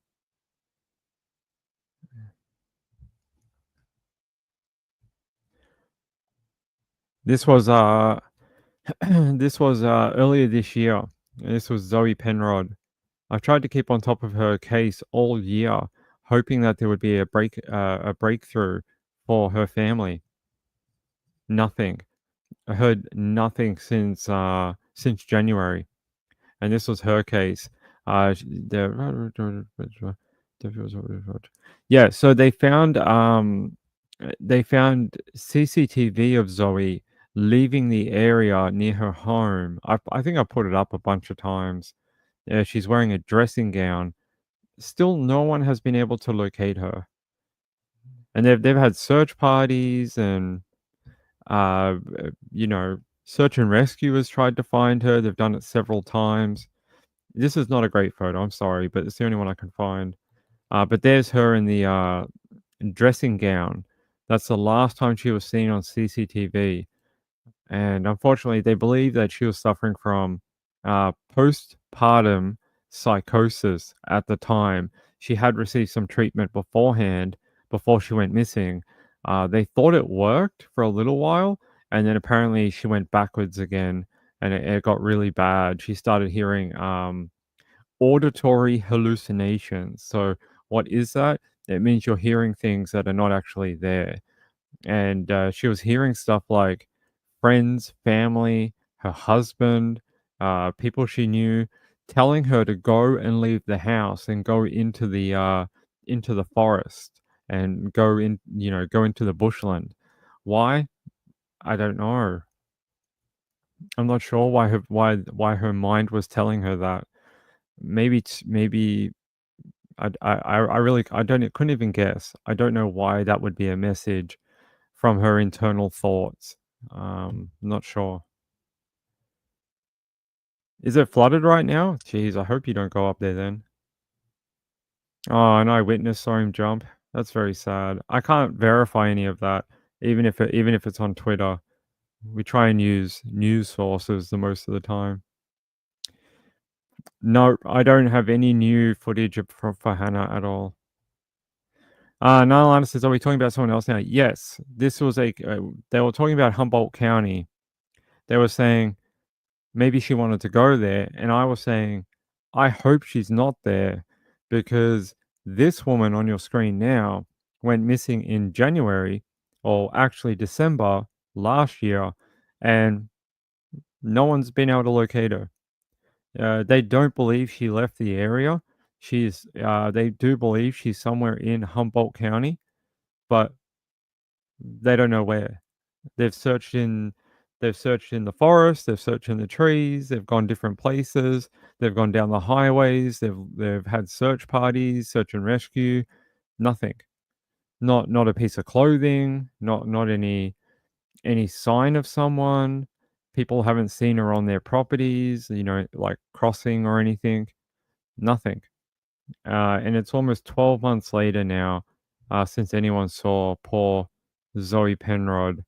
This was this was earlier this year. This was Zoe Penrod. I've tried to keep on top of her case all year, hoping that there would be a breakthrough for her family. Nothing. I heard nothing since January, and this was her case. Yeah, so they found CCTV of Zoe leaving the area near her home. I think I put it up a bunch of times. She's wearing a dressing gown. Still, no one has been able to locate her, and they've had search parties and search and rescue has tried to find her. They've done it several times. This is not a great photo. I'm sorry, but it's the only one I can find. But there's her in the dressing gown. That's the last time she was seen on CCTV. And unfortunately, they believe that she was suffering from postpartum psychosis at the time. She had received some treatment beforehand before she went missing. They thought it worked for a little while, and then apparently she went backwards again, and it got really bad. She started hearing auditory hallucinations. So, what is that? It means you're hearing things that are not actually there. And she was hearing stuff like friends, family, her husband, people she knew, telling her to go and leave the house and go into the forest and go into the bushland. Why? I don't know. I'm not sure why her mind was telling her that. Maybe I really I don't couldn't even guess. I don't know why that would be a message from her internal thoughts. Not sure. Is it flooded right now? Jeez, I hope you don't go up there then. Oh, an eyewitness saw him jump. That's very sad. I can't verify any of that, even if it's on Twitter. We try and use news sources the most of the time. No, I don't have any new footage for Hannah at all. Nylana says, "Are we talking about someone else now?" Yes, this was they were talking about Humboldt County. They were saying maybe she wanted to go there, and I was saying, I hope she's not there because this woman on your screen now went missing in January, or actually December last year, and no one's been able to locate her. They don't believe she left the area. They do believe she's somewhere in Humboldt County, but they don't know where. They've searched in they've searched in the forest, they've searched in the trees, they've gone different places, they've gone down the highways, they've had search parties, search and rescue, nothing. Not a piece of clothing, not any sign of someone. People haven't seen her on their properties, like crossing or anything. Nothing. And it's almost 12 months later now, since anyone saw poor Zoe Penrod.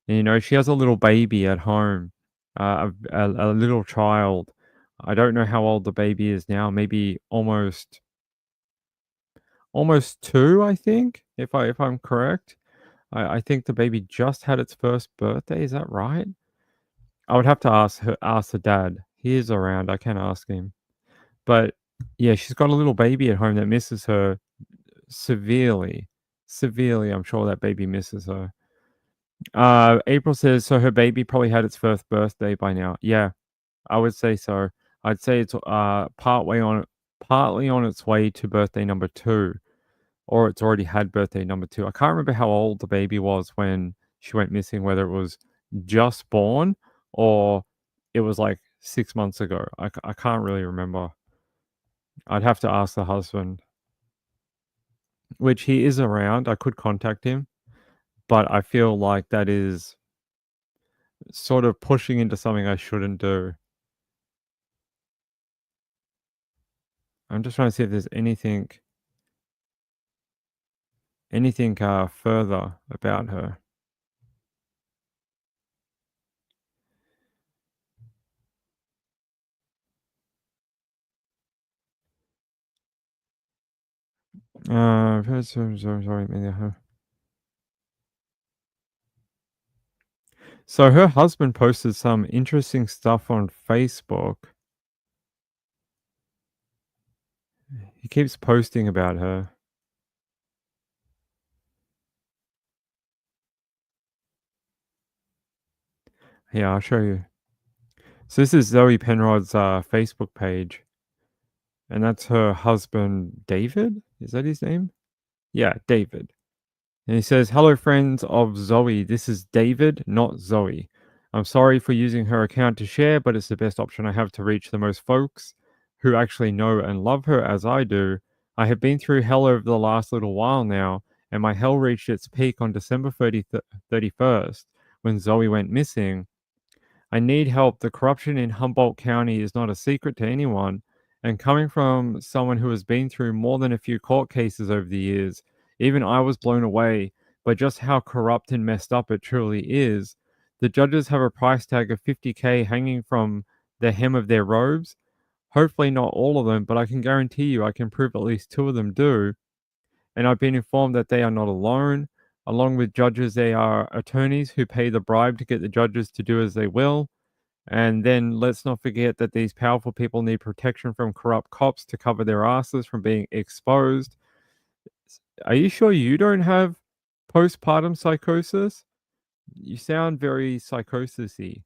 She has a little baby at home, a little child. I don't know how old the baby is now. Maybe almost 2, I think, if I'm correct. I think the baby just had its first birthday. Is that right? I would have to ask the dad. He is around. I can ask him. But yeah, she's got a little baby at home that misses her severely. Severely, I'm sure that baby misses her. April says, so her baby probably had its first birthday by now. Yeah, I would say so. I'd say it's partly on its way to birthday number 2, or it's already had birthday number 2. I can't remember how old the baby was when she went missing, whether it was just born or it was like 6 months ago. I can't really remember. I'd have to ask the husband, which he is around. I could contact him, but I feel like that is sort of pushing into something I shouldn't do. I'm just trying to see if there's anything further about her. Sorry. So her husband posted some interesting stuff on Facebook. He keeps posting about her. Yeah, I'll show you. So this is Zoe Penrod's Facebook page. And that's her husband, David? Is that his name? Yeah, David. And he says, hello, friends of Zoe. This is David, not Zoe. I'm sorry for using her account to share, but it's the best option I have to reach the most folks who actually know and love her as I do. I have been through hell over the last little while now, and my hell reached its peak on December 31st when Zoe went missing. I need help. The corruption in Humboldt County is not a secret to anyone, and coming from someone who has been through more than a few court cases over the years, even I was blown away by just how corrupt and messed up it truly is. The judges have a price tag of $50K hanging from the hem of their robes. Hopefully not all of them, but I can guarantee you I can prove at least 2 of them do. And I've been informed that they are not alone. Along with judges, they are attorneys who pay the bribe to get the judges to do as they will. And then let's not forget that these powerful people need protection from corrupt cops to cover their asses from being exposed. Are you sure you don't have postpartum psychosis? You sound very psychosis-y.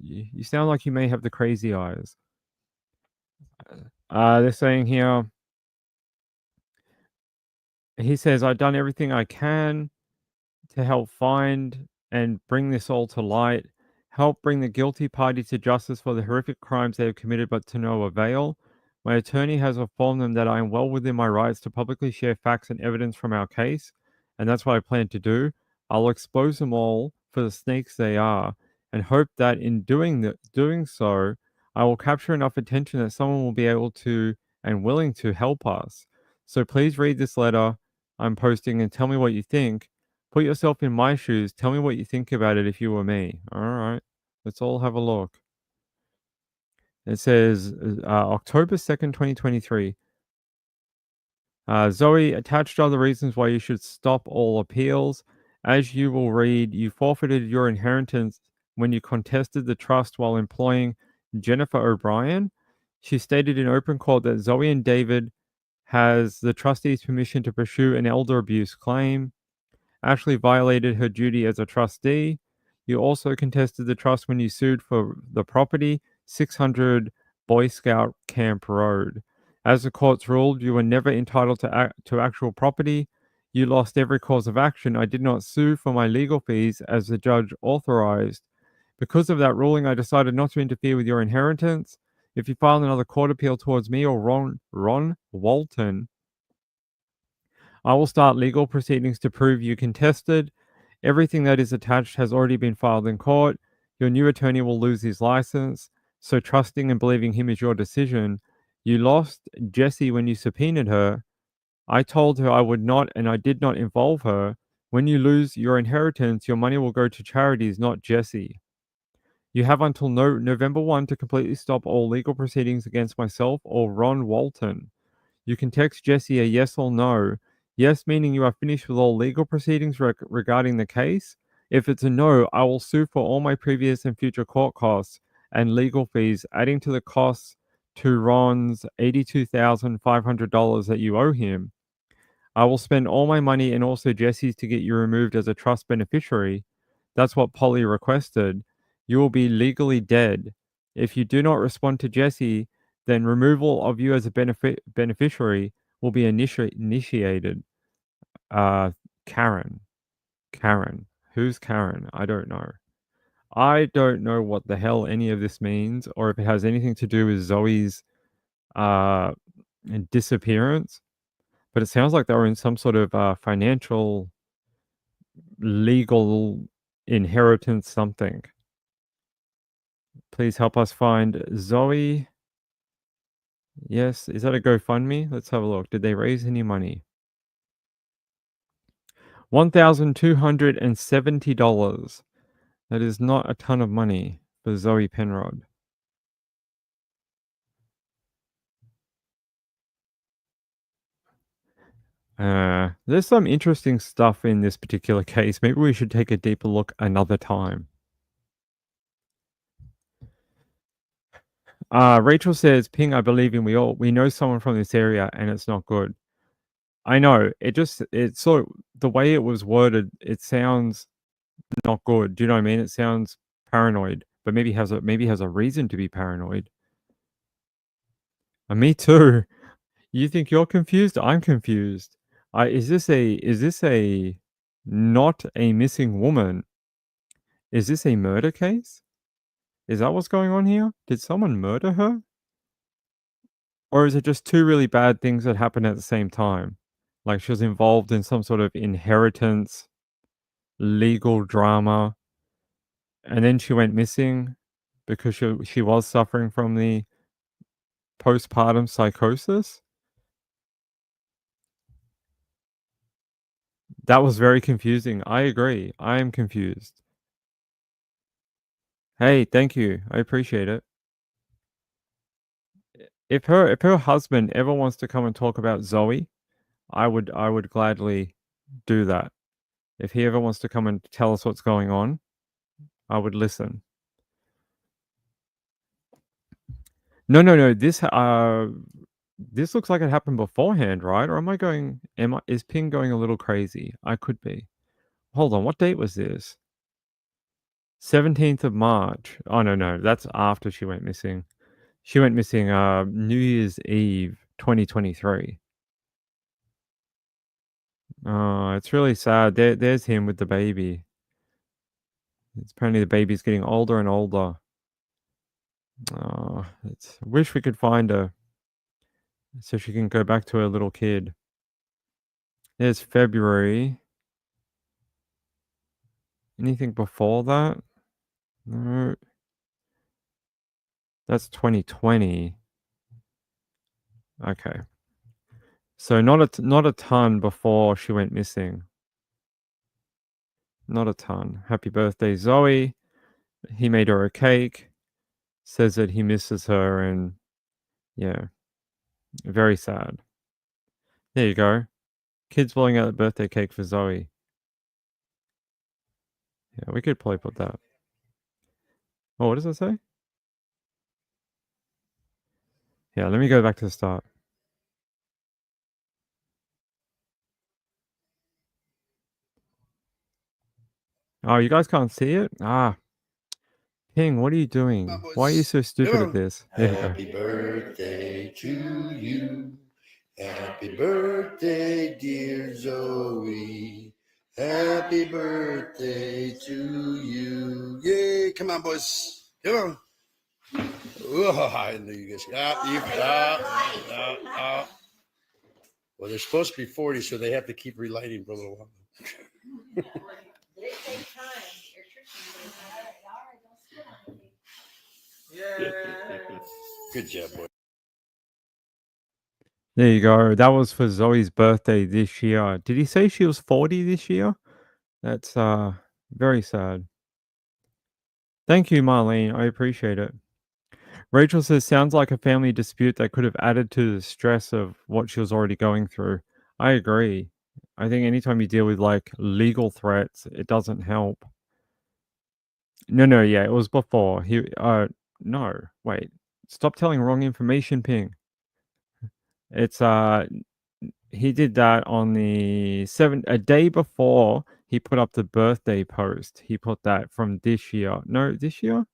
You sound like you may have the crazy eyes. They're saying here, he says, I've done everything I can to help find and bring this all to light, help bring the guilty party to justice for the horrific crimes they have committed, but to no avail. My attorney has informed them that I am well within my rights to publicly share facts and evidence from our case, and that's what I plan to do. I'll expose them all for the snakes they are, and hope that in doing so, I will capture enough attention that someone will be able to and willing to help us. So please read this letter I'm posting and tell me what you think. Put yourself in my shoes. Tell me what you think about it if you were me. All right. Let's all have a look. It says October 2nd, 2023. Zoe, attached are the reasons why you should stop all appeals. As you will read, you forfeited your inheritance when you contested the trust while employing Jennifer O'Brien. She stated in open court that Zoe and David has the trustee's permission to pursue an elder abuse claim. Ashley violated her duty as a trustee. You also contested the trust when you sued for the property, 600 Boy Scout Camp Road. As the courts ruled, you were never entitled to actual property. You lost every cause of action. I did not sue for my legal fees as the judge authorized. Because of that ruling, I decided not to interfere with your inheritance. If you file another court appeal towards me or Ron Walton, I will start legal proceedings to prove you contested. Everything that is attached has already been filed in court. Your new attorney will lose his license, so trusting and believing him is your decision. You lost Jessie when you subpoenaed her. I told her I would not, and I did not involve her. When you lose your inheritance, your money will go to charities, not Jessie. You have until November 1 to completely stop all legal proceedings against myself or Ron Walton. You can text Jessie a yes or no. Yes, meaning you are finished with all legal proceedings regarding the case. If it's a no, I will sue for all my previous and future court costs and legal fees, adding to the costs to Ron's $82,500 that you owe him. I will spend all my money and also Jesse's to get you removed as a trust beneficiary. That's what Polly requested. You will be legally dead. If you do not respond to Jesse, then removal of you as a beneficiary will be initiated. Karen. Karen. Who's Karen? I don't know. I don't know what the hell any of this means, or if it has anything to do with Zoe's uh, disappearance. But it sounds like they were in some sort of financial, legal inheritance something. Please help us find Zoe. Yes, is that a GoFundMe? Let's have a look. Did they raise any money? $1,270. That is not a ton of money for Zoe Penrod. There's some interesting stuff in this particular case. Maybe we should take a deeper look another time. Rachel says, Ping, I believe in we know someone from this area and it's not good. I know. It's sort of the way it was worded, it sounds not good. Do you know what I mean? It sounds paranoid, but maybe has a reason to be paranoid. Me too. You think you're confused? I'm confused. Is this a not a missing woman? Is this a murder case? Is that what's going on here? Did someone murder her? Or is it just two really bad things that happened at the same time? Like she was involved in some sort of inheritance, legal drama, and then she went missing because she was suffering from the postpartum psychosis? That was very confusing. I agree. I am confused. Hey, thank you. I appreciate it. If her husband ever wants to come and talk about Zoe, I would gladly do that. If he ever wants to come and tell us what's going on, I would listen. No. This looks like it happened beforehand, right? Or is Ping going a little crazy? I could be. Hold on, what date was this? 17th of March. Oh no, that's after she went missing. She went missing New Year's Eve 2023. Oh, it's really sad. There's him with the baby. It's apparently the baby's getting older and older. Oh, wish we could find her so she can go back to her little kid. There's February. Anything before that? No. That's 2020. Okay. So not a ton before she went missing. Not a ton. Happy birthday, Zoe. He made her a cake. Says that he misses her and yeah. Very sad. There you go. Kids blowing out the birthday cake for Zoe. Yeah, we could probably put that. Oh, what does it say? Yeah, let me go back to the start. Oh, you guys can't see it? Ah. Ping, what are you doing? Why are you so stupid at this? There you go. Happy birthday to you. Happy birthday, dear Zoe. Happy birthday to you. Yay. Come on, boys. Come on. Oh, I knew you guys. Well, they're supposed to be 40, so they have to keep relighting for a little while. They take time. Good job, boy. There you go. That was for Zoe's birthday this year. Did he say she was 40 this year? That's very sad. Thank you, Marlene. I appreciate it. Rachel says, sounds like a family dispute that could have added to the stress of what she was already going through. I agree. I think anytime you deal with like legal threats, it doesn't help. No, yeah, it was before. No, wait. Stop telling wrong information, Ping. It's he did that on the a day before he put up the birthday post. He put that from this year. No, this year?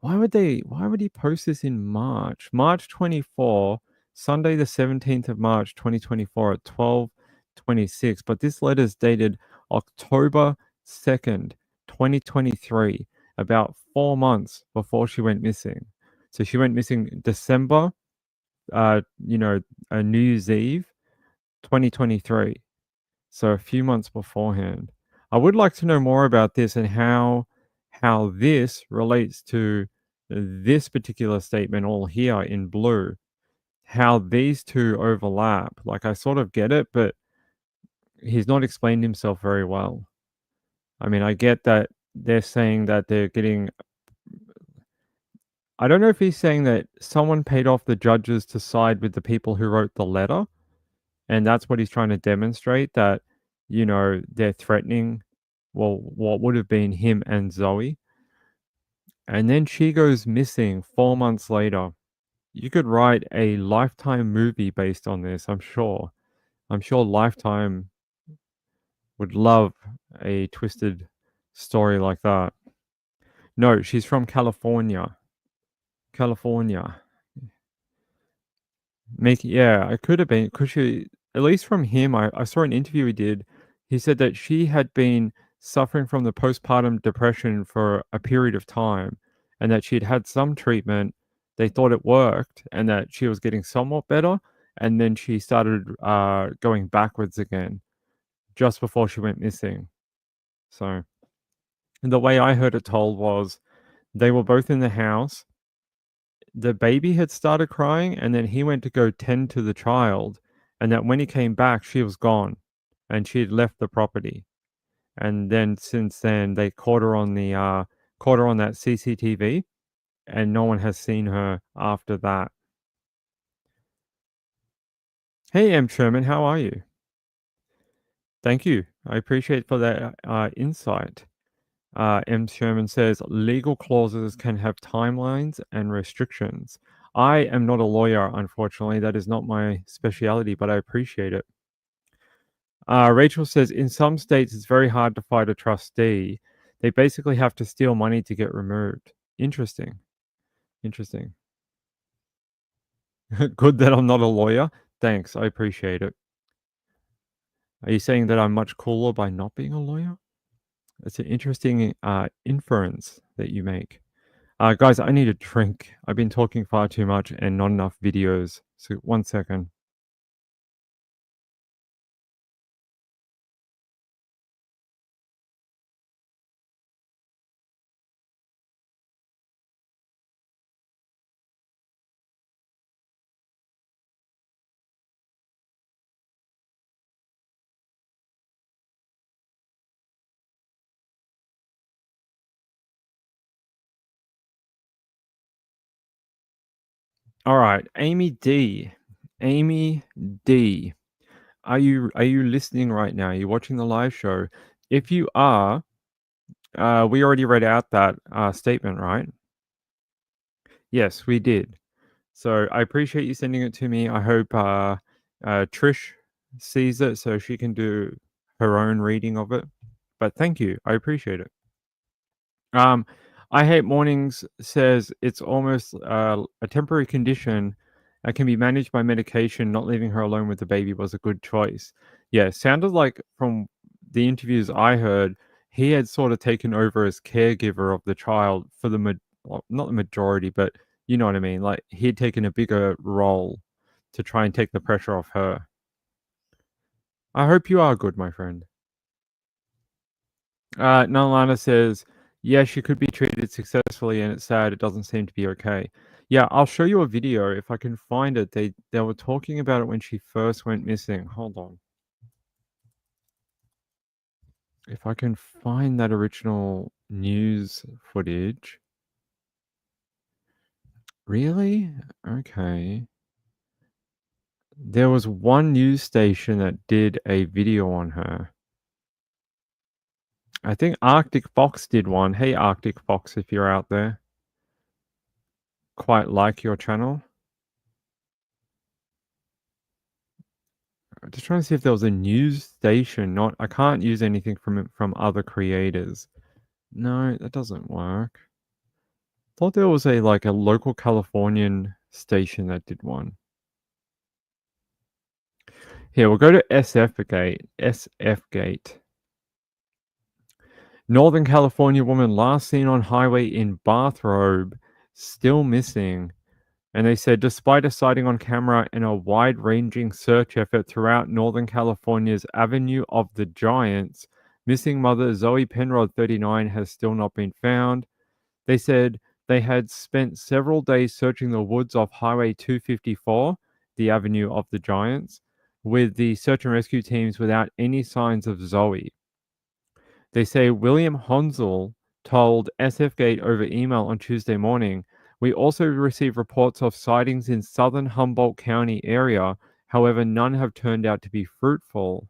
Why would he post this in March? March 24, Sunday the 17th of March 2024 at 12:26. But this letter is dated October 2nd, 2023, about 4 months before she went missing. So she went missing December, New Year's Eve, 2023. So a few months beforehand. I would like to know more about this and how this relates to this particular statement all here in blue. How these two overlap. Like I sort of get it, but he's not explained himself very well. I mean, I get that they're saying that they're getting I don't know if he's saying that someone paid off the judges to side with the people who wrote the letter. And that's what he's trying to demonstrate, that, they're threatening, well, what would have been him and Zoe. And then she goes missing 4 months later. You could write a Lifetime movie based on this, I'm sure. I'm sure Lifetime would love a twisted story like that. No, she's from California. California. Yeah, it could have been because she, at least from him, I saw an interview he did. He said that she had been suffering from the postpartum depression for a period of time, and that she'd had some treatment. They thought it worked, and that she was getting somewhat better, and then she started going backwards again just before she went missing. So, the way I heard it told was they were both in the house. The baby had started crying, and then he went to go tend to the child, and that when he came back, she was gone, and she had left the property. And then since then, they caught her on that CCTV, and no one has seen her after that. Hey, M. Sherman, how are you? Thank you. I appreciate for that insight. M. Sherman says legal clauses can have timelines and restrictions. I am not a lawyer, unfortunately. That is not my specialty, but I appreciate it. Rachel says in some states it's very hard to fight a trustee. They basically have to steal money to get removed. Interesting. Interesting. Good that I'm not a lawyer. Thanks. I appreciate it. Are you saying that I'm much cooler by not being a lawyer? It's an interesting inference that you make. Guys, I need a drink. I've been talking far too much and not enough videos. So 1 second. All right, Amy D. Amy D. Are you listening right now? Are you watching the live show? If you are, we already read out that statement, right? Yes, we did. So I appreciate you sending it to me. I hope Trish sees it so she can do her own reading of it. But thank you. I appreciate it. I Hate Mornings says it's almost a temporary condition that can be managed by medication. Not leaving her alone with the baby was a good choice. Yeah, sounded like from the interviews I heard, he had sort of taken over as caregiver of the child for not the majority, but you know what I mean. Like he had taken a bigger role to try and take the pressure off her. I hope you are good, my friend. Nalana says, yeah, she could be treated successfully, and it's sad it doesn't seem to be okay. Yeah, I'll show you a video if I can find it. They were talking about it when she first went missing. Hold on. If I can find that original news footage. Really? Okay. There was one news station that did a video on her. I think Arctic Fox did one. Hey, Arctic Fox, if you're out there. Quite like your channel. Just trying to see if there was a news station. Not, I can't use anything from other creators. No, that doesn't work. Thought there was a local Californian station that did one. Here, we'll go to SF Gate. SF Gate. Northern California woman last seen on highway in bathrobe, still missing. And they said, despite a sighting on camera and a wide-ranging search effort throughout Northern California's Avenue of the Giants, missing mother Zoe Penrod, 39, has still not been found. They said they had spent several days searching the woods off Highway 254, the Avenue of the Giants, with the search and rescue teams without any signs of Zoe. They say William Honsel told SF Gate over email on Tuesday morning, we also received reports of sightings in southern Humboldt County area. However, none have turned out to be fruitful.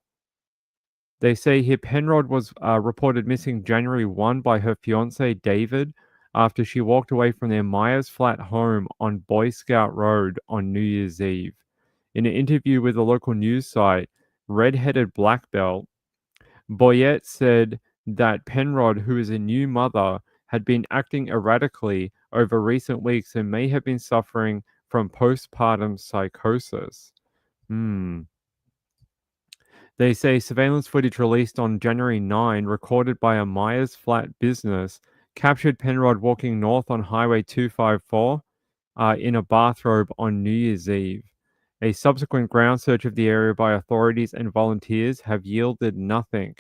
They say here Penrod was reported missing January 1 by her fiance David after she walked away from their Myers Flat home on Boy Scout Road on New Year's Eve. In an interview with a local news site, Red-Headed Black Belt, Boyette said that Penrod, who is a new mother, had been acting erratically over recent weeks and may have been suffering from postpartum psychosis. They say surveillance footage released on January 9, recorded by a Myers Flat business, captured Penrod walking north on Highway 254 in a bathrobe on New Year's Eve. A subsequent ground search of the area by authorities and volunteers have yielded nothing.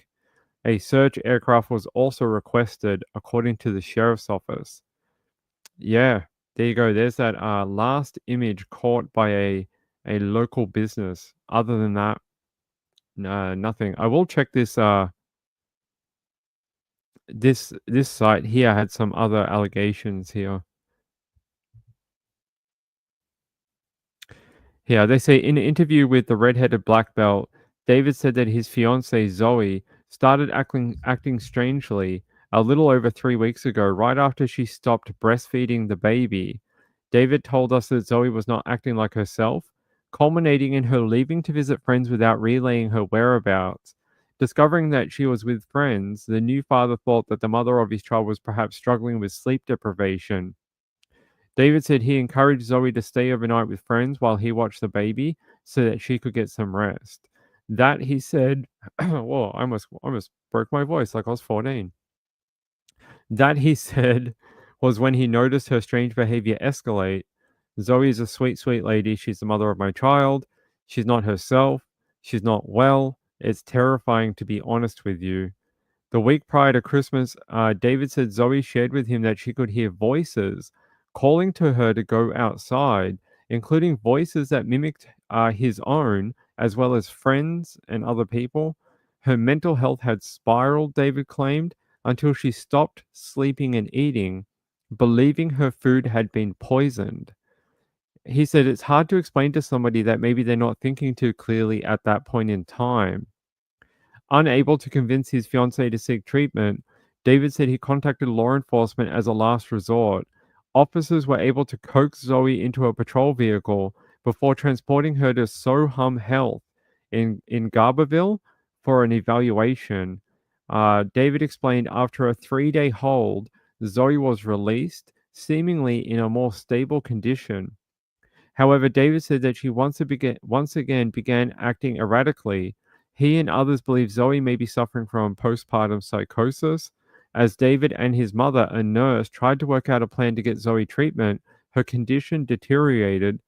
A search aircraft was also requested, according to the sheriff's office. Yeah, there you go. There's that last image caught by a local business. Other than that, nothing. I will check this this site here had some other allegations here. Yeah, they say in an interview with the red-headed black belt, David said that his fiancée Zoe started acting strangely a little over 3 weeks ago, right after she stopped breastfeeding the baby. David told us that Zoe was not acting like herself, culminating in her leaving to visit friends without relaying her whereabouts. Discovering that she was with friends, the new father thought that the mother of his child was perhaps struggling with sleep deprivation. David said he encouraged Zoe to stay overnight with friends while he watched the baby so that she could get some rest. That, he said, whoa, I almost broke my voice like I was 14. That, he said, was when he noticed her strange behavior escalate. Zoe is a sweet, sweet lady. She's the mother of my child. She's not herself. She's not well. It's terrifying, to be honest with you. The week prior to Christmas, David said Zoe shared with him that she could hear voices calling to her to go outside, including voices that mimicked his own, as well as friends and other people. Her mental health had spiraled, David claimed, until she stopped sleeping and eating, believing her food had been poisoned. He said it's hard to explain to somebody that maybe they're not thinking too clearly at that point in time. Unable to convince his fiancée to seek treatment, David said he contacted law enforcement as a last resort. Officers were able to coax Zoe into a patrol vehicle before transporting her to Sohum Health in Garberville for an evaluation. David explained after a 3-day hold, Zoe was released, seemingly in a more stable condition. However, David said that she once again began acting erratically. He and others believe Zoe may be suffering from postpartum psychosis. As David and his mother, a nurse, tried to work out a plan to get Zoe treatment, her condition deteriorated.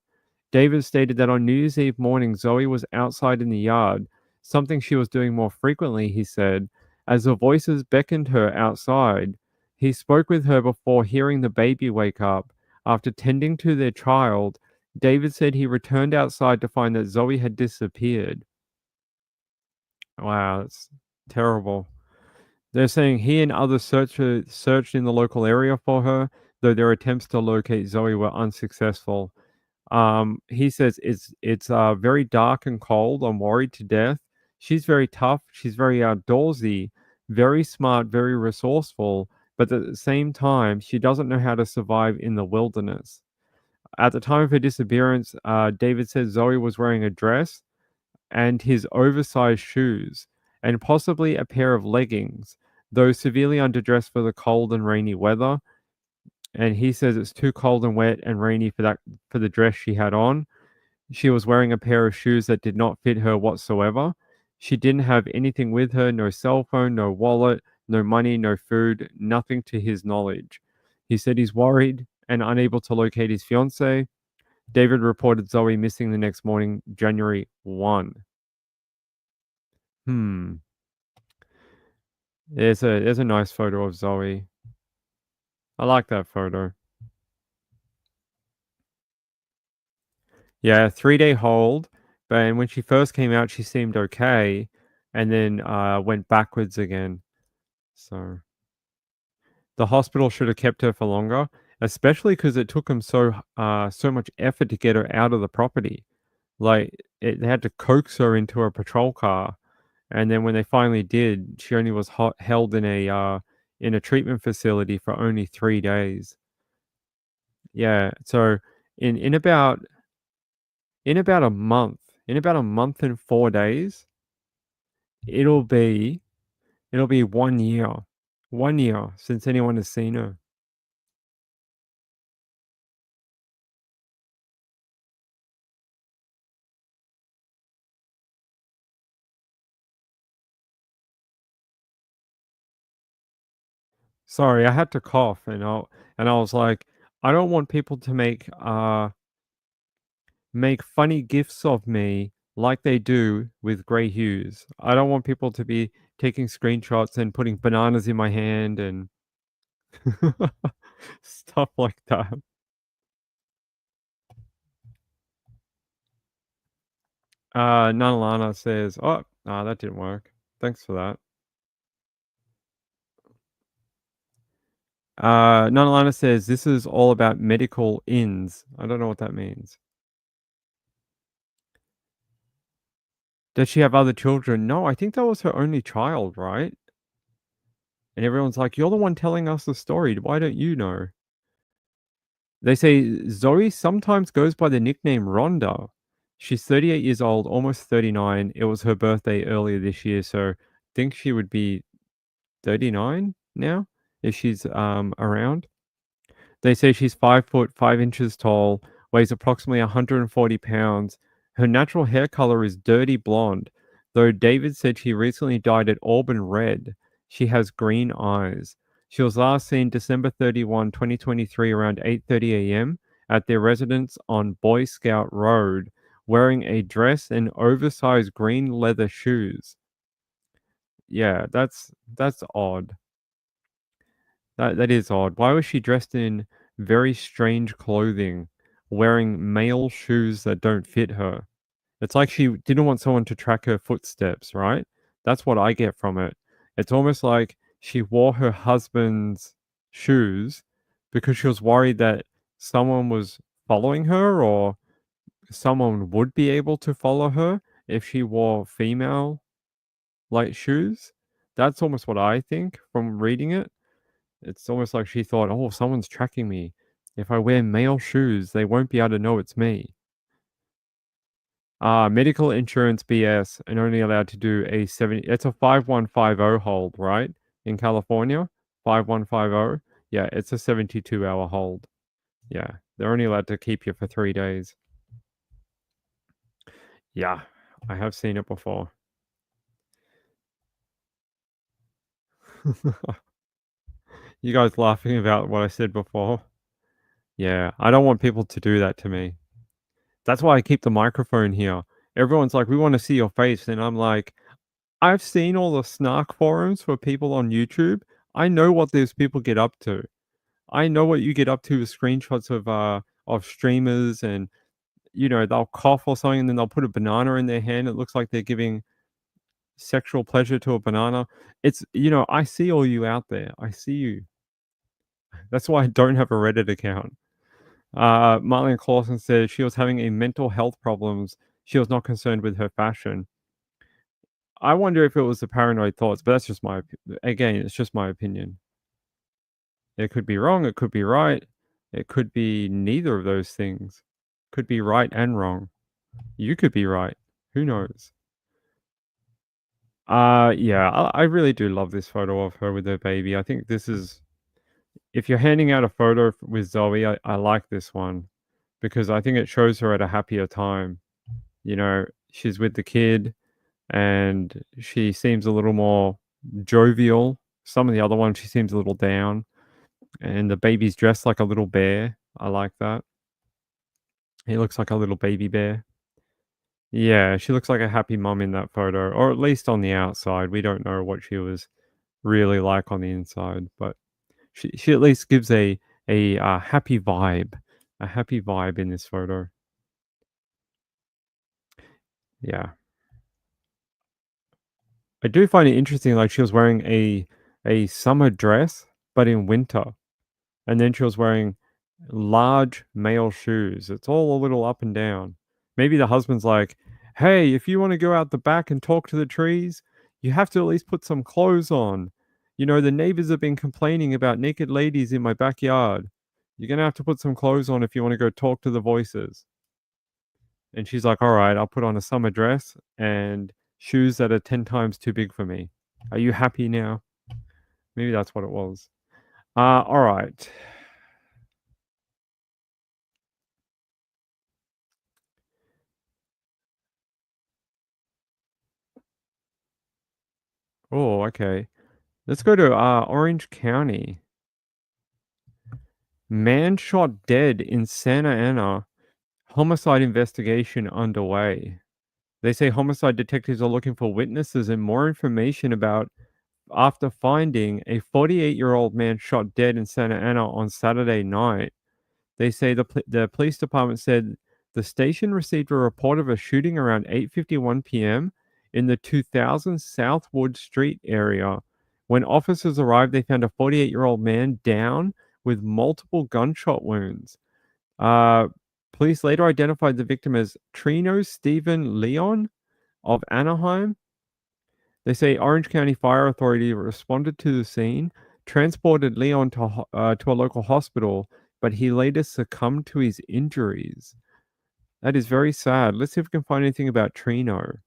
David stated that on New Year's Eve morning, Zoe was outside in the yard, something she was doing more frequently, he said, as the voices beckoned her outside. He spoke with her before hearing the baby wake up. After tending to their child, David said he returned outside to find that Zoe had disappeared. Wow, that's terrible. They're saying he and others searched in the local area for her, though their attempts to locate Zoe were unsuccessful. He says it's very dark and cold. I'm worried to death. She's very tough. She's very outdoorsy, very smart, very resourceful. But at the same time, she doesn't know how to survive in the wilderness. At the time of her disappearance, David said Zoe was wearing a dress. and his oversized shoes, and possibly a pair of leggings, though severely underdressed for the cold and rainy weather. And he says it's too cold and wet and rainy for the dress she had on. She was wearing a pair of shoes that did not fit her whatsoever. She didn't have anything with her, no cell phone, no wallet, no money, no food, nothing to his knowledge. He said he's worried and unable to locate his fiancée. David reported Zoe missing the next morning, January 1. Hmm. There's a nice photo of Zoe. I like that photo. Yeah, 3-day hold, but when she first came out, she seemed okay, and then went backwards again. So the hospital should have kept her for longer, especially because it took them so much effort to get her out of the property. Like they had to coax her into a patrol car, and then when they finally did, she only was held in a treatment facility for only 3 days. Yeah, so in in about in about a month, in about a month and 4 days, it'll be it'll be 1 year, 1 year since anyone has seen her. Sorry, I had to cough, and I was like, I don't want people to make funny gifs of me like they do with Grey Hughes. I don't want people to be taking screenshots and putting bananas in my hand and stuff like that. Nanalana says, "Oh, that didn't work. Thanks for that." Nanalana says, "This is all about medical ins." I don't know what that means. Does she have other children? No, I think that was her only child, right? And everyone's like, "You're the one telling us the story. Why don't you know?" They say Zoe sometimes goes by the nickname Rhonda. She's 38 years old, almost 39. It was her birthday earlier this year, so I think she would be 39 now if she's around. They say she's 5 foot 5 inches tall, weighs approximately 140 pounds. Her natural hair color is dirty blonde, though David said she recently dyed it auburn red. She has green eyes. She was last seen December 31, 2023, around 8:30 a.m. at their residence on Boy Scout Road, wearing a dress and oversized green leather shoes. Yeah, that's odd. That is odd. Why was she dressed in very strange clothing, wearing male shoes that don't fit her? It's like she didn't want someone to track her footsteps, right? That's what I get from it. It's almost like she wore her husband's shoes because she was worried that someone was following her or someone would be able to follow her if she wore female like shoes. That's almost what I think from reading it. It's almost like she thought, "Oh, someone's tracking me. If I wear male shoes, they won't be able to know it's me." Medical insurance BS and only allowed to do it's a 5150 hold, right? In California, 5150. Yeah, it's a 72-hour hold. Yeah, they're only allowed to keep you for 3 days. Yeah, I have seen it before. You guys laughing about what I said before? Yeah, I don't want people to do that to me. That's why I keep the microphone here. Everyone's like, "We want to see your face." And I'm like, I've seen all the snark forums for people on YouTube. I know what these people get up to. I know what you get up to with screenshots of streamers and they'll cough or something and then they'll put a banana in their hand. It looks like they're giving sexual pleasure to a banana. I see all you out there. I see you. That's why I don't have a Reddit account. Marlene Clausen says she was having a mental health problems. She was not concerned with her fashion. I wonder if it was the paranoid thoughts, but that's just again, it's just my opinion. It could be wrong, it could be right, it could be neither of those things. Could be right and wrong. You could be right. Who knows? Yeah, I really do love this photo of her with her baby. I think this is if you're handing out a photo with Zoe, I like this one because I think it shows her at a happier time. You know, she's with the kid and she seems a little more jovial. Some of the other ones, she seems a little down. And the baby's dressed like a little bear. I like that. He looks like a little baby bear. Yeah, she looks like a happy mum in that photo, or at least on the outside. We don't know what she was really like on the inside, but she at least gives a happy vibe in this photo. Yeah, I do find it interesting. Like she was wearing a summer dress, but in winter, and then she was wearing large male shoes. It's all a little up and down. Maybe the husband's like, "Hey, if you want to go out the back and talk to the trees, you have to at least put some clothes on. You know, the neighbors have been complaining about naked ladies in my backyard. You're gonna have to put some clothes on if you want to go talk to the voices." And she's like, "All right, I'll put on a summer dress and shoes that are 10 times too big for me. Are you happy now?" Maybe that's what it was. All right. Oh, okay. Let's go to Orange County. Man shot dead in Santa Ana. Homicide investigation underway. They say homicide detectives are looking for witnesses and more information about after finding a 48-year-old man shot dead in Santa Ana on Saturday night. They say the police department said the station received a report of a shooting around 8:51 p.m. in the 2000 Southwood Street area. When officers arrived, they found a 48-year-old man down with multiple gunshot wounds. Uh, Police later identified the victim as Trino Stephen Leon of Anaheim. They say Orange County Fire Authority responded to the scene, transported Leon to a local hospital, but he later succumbed to his injuries. That is very sad. Let's see if we can find anything about Trino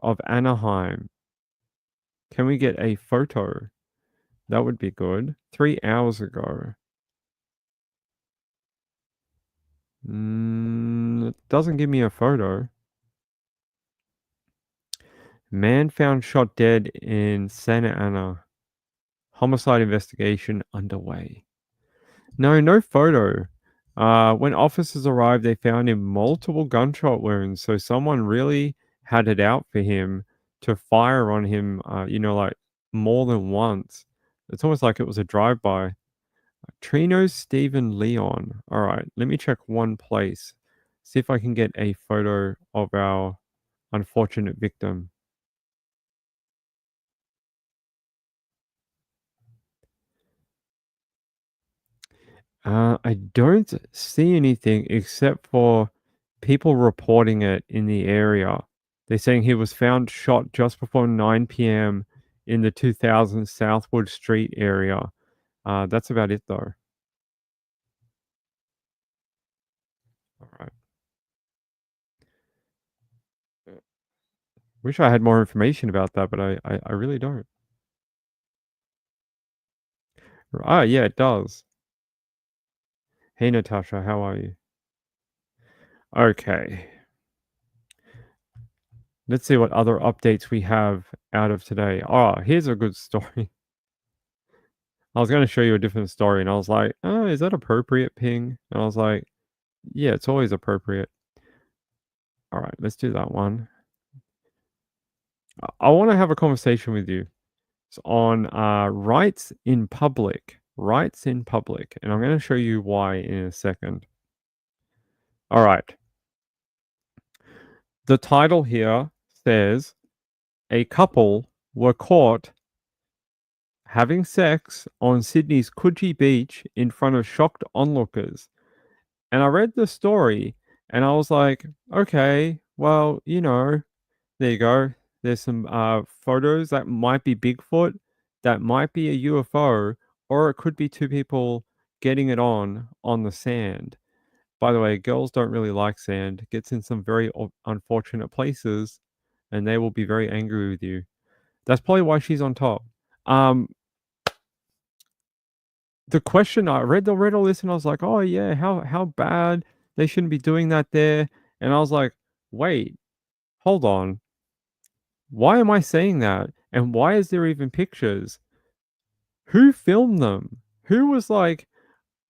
of Anaheim. Can we get a photo? That would be good. 3 hours ago. It doesn't give me a photo. Man found shot dead in Santa Ana. Homicide investigation underway. No photo. When officers arrived, they found him multiple gunshot wounds. So someone really had it out for him to fire on him, like more than once. It's almost like it was a drive-by. Trino Stephen Leon. All right, let me check one place. See if I can get a photo of our unfortunate victim. I don't see anything except for people reporting it in the area. They're saying he was found shot just before 9 p.m. in the 2000 Southwood Street area. That's about it, though. All right. Wish I had more information about that, but I really don't. Yeah, it does. Hey, Natasha, how are you? Okay. Let's see what other updates we have out of today. Oh, here's a good story. I was going to show you a different story, and I was like, "Oh, is that appropriate, Ping?" And I was like, "Yeah, it's always appropriate." All right, let's do that one. I want to have a conversation with you on rights in public. Rights in public, and I'm going to show you why in a second. All right. The title here says a couple were caught having sex on Sydney's Coogee Beach in front of shocked onlookers. And I read the story and I was like, okay, well, there you go. There's some photos that might be Bigfoot, that might be a UFO, or it could be two people getting it on the sand. By the way, girls don't really like sand. It gets in some very unfortunate places and they will be very angry with you. That's probably why she's on top. The question I read all this and I was like, oh yeah, how bad, they shouldn't be doing that there. And I was like, wait, hold on. Why am I saying that? And why is there even pictures? Who filmed them? Who was like,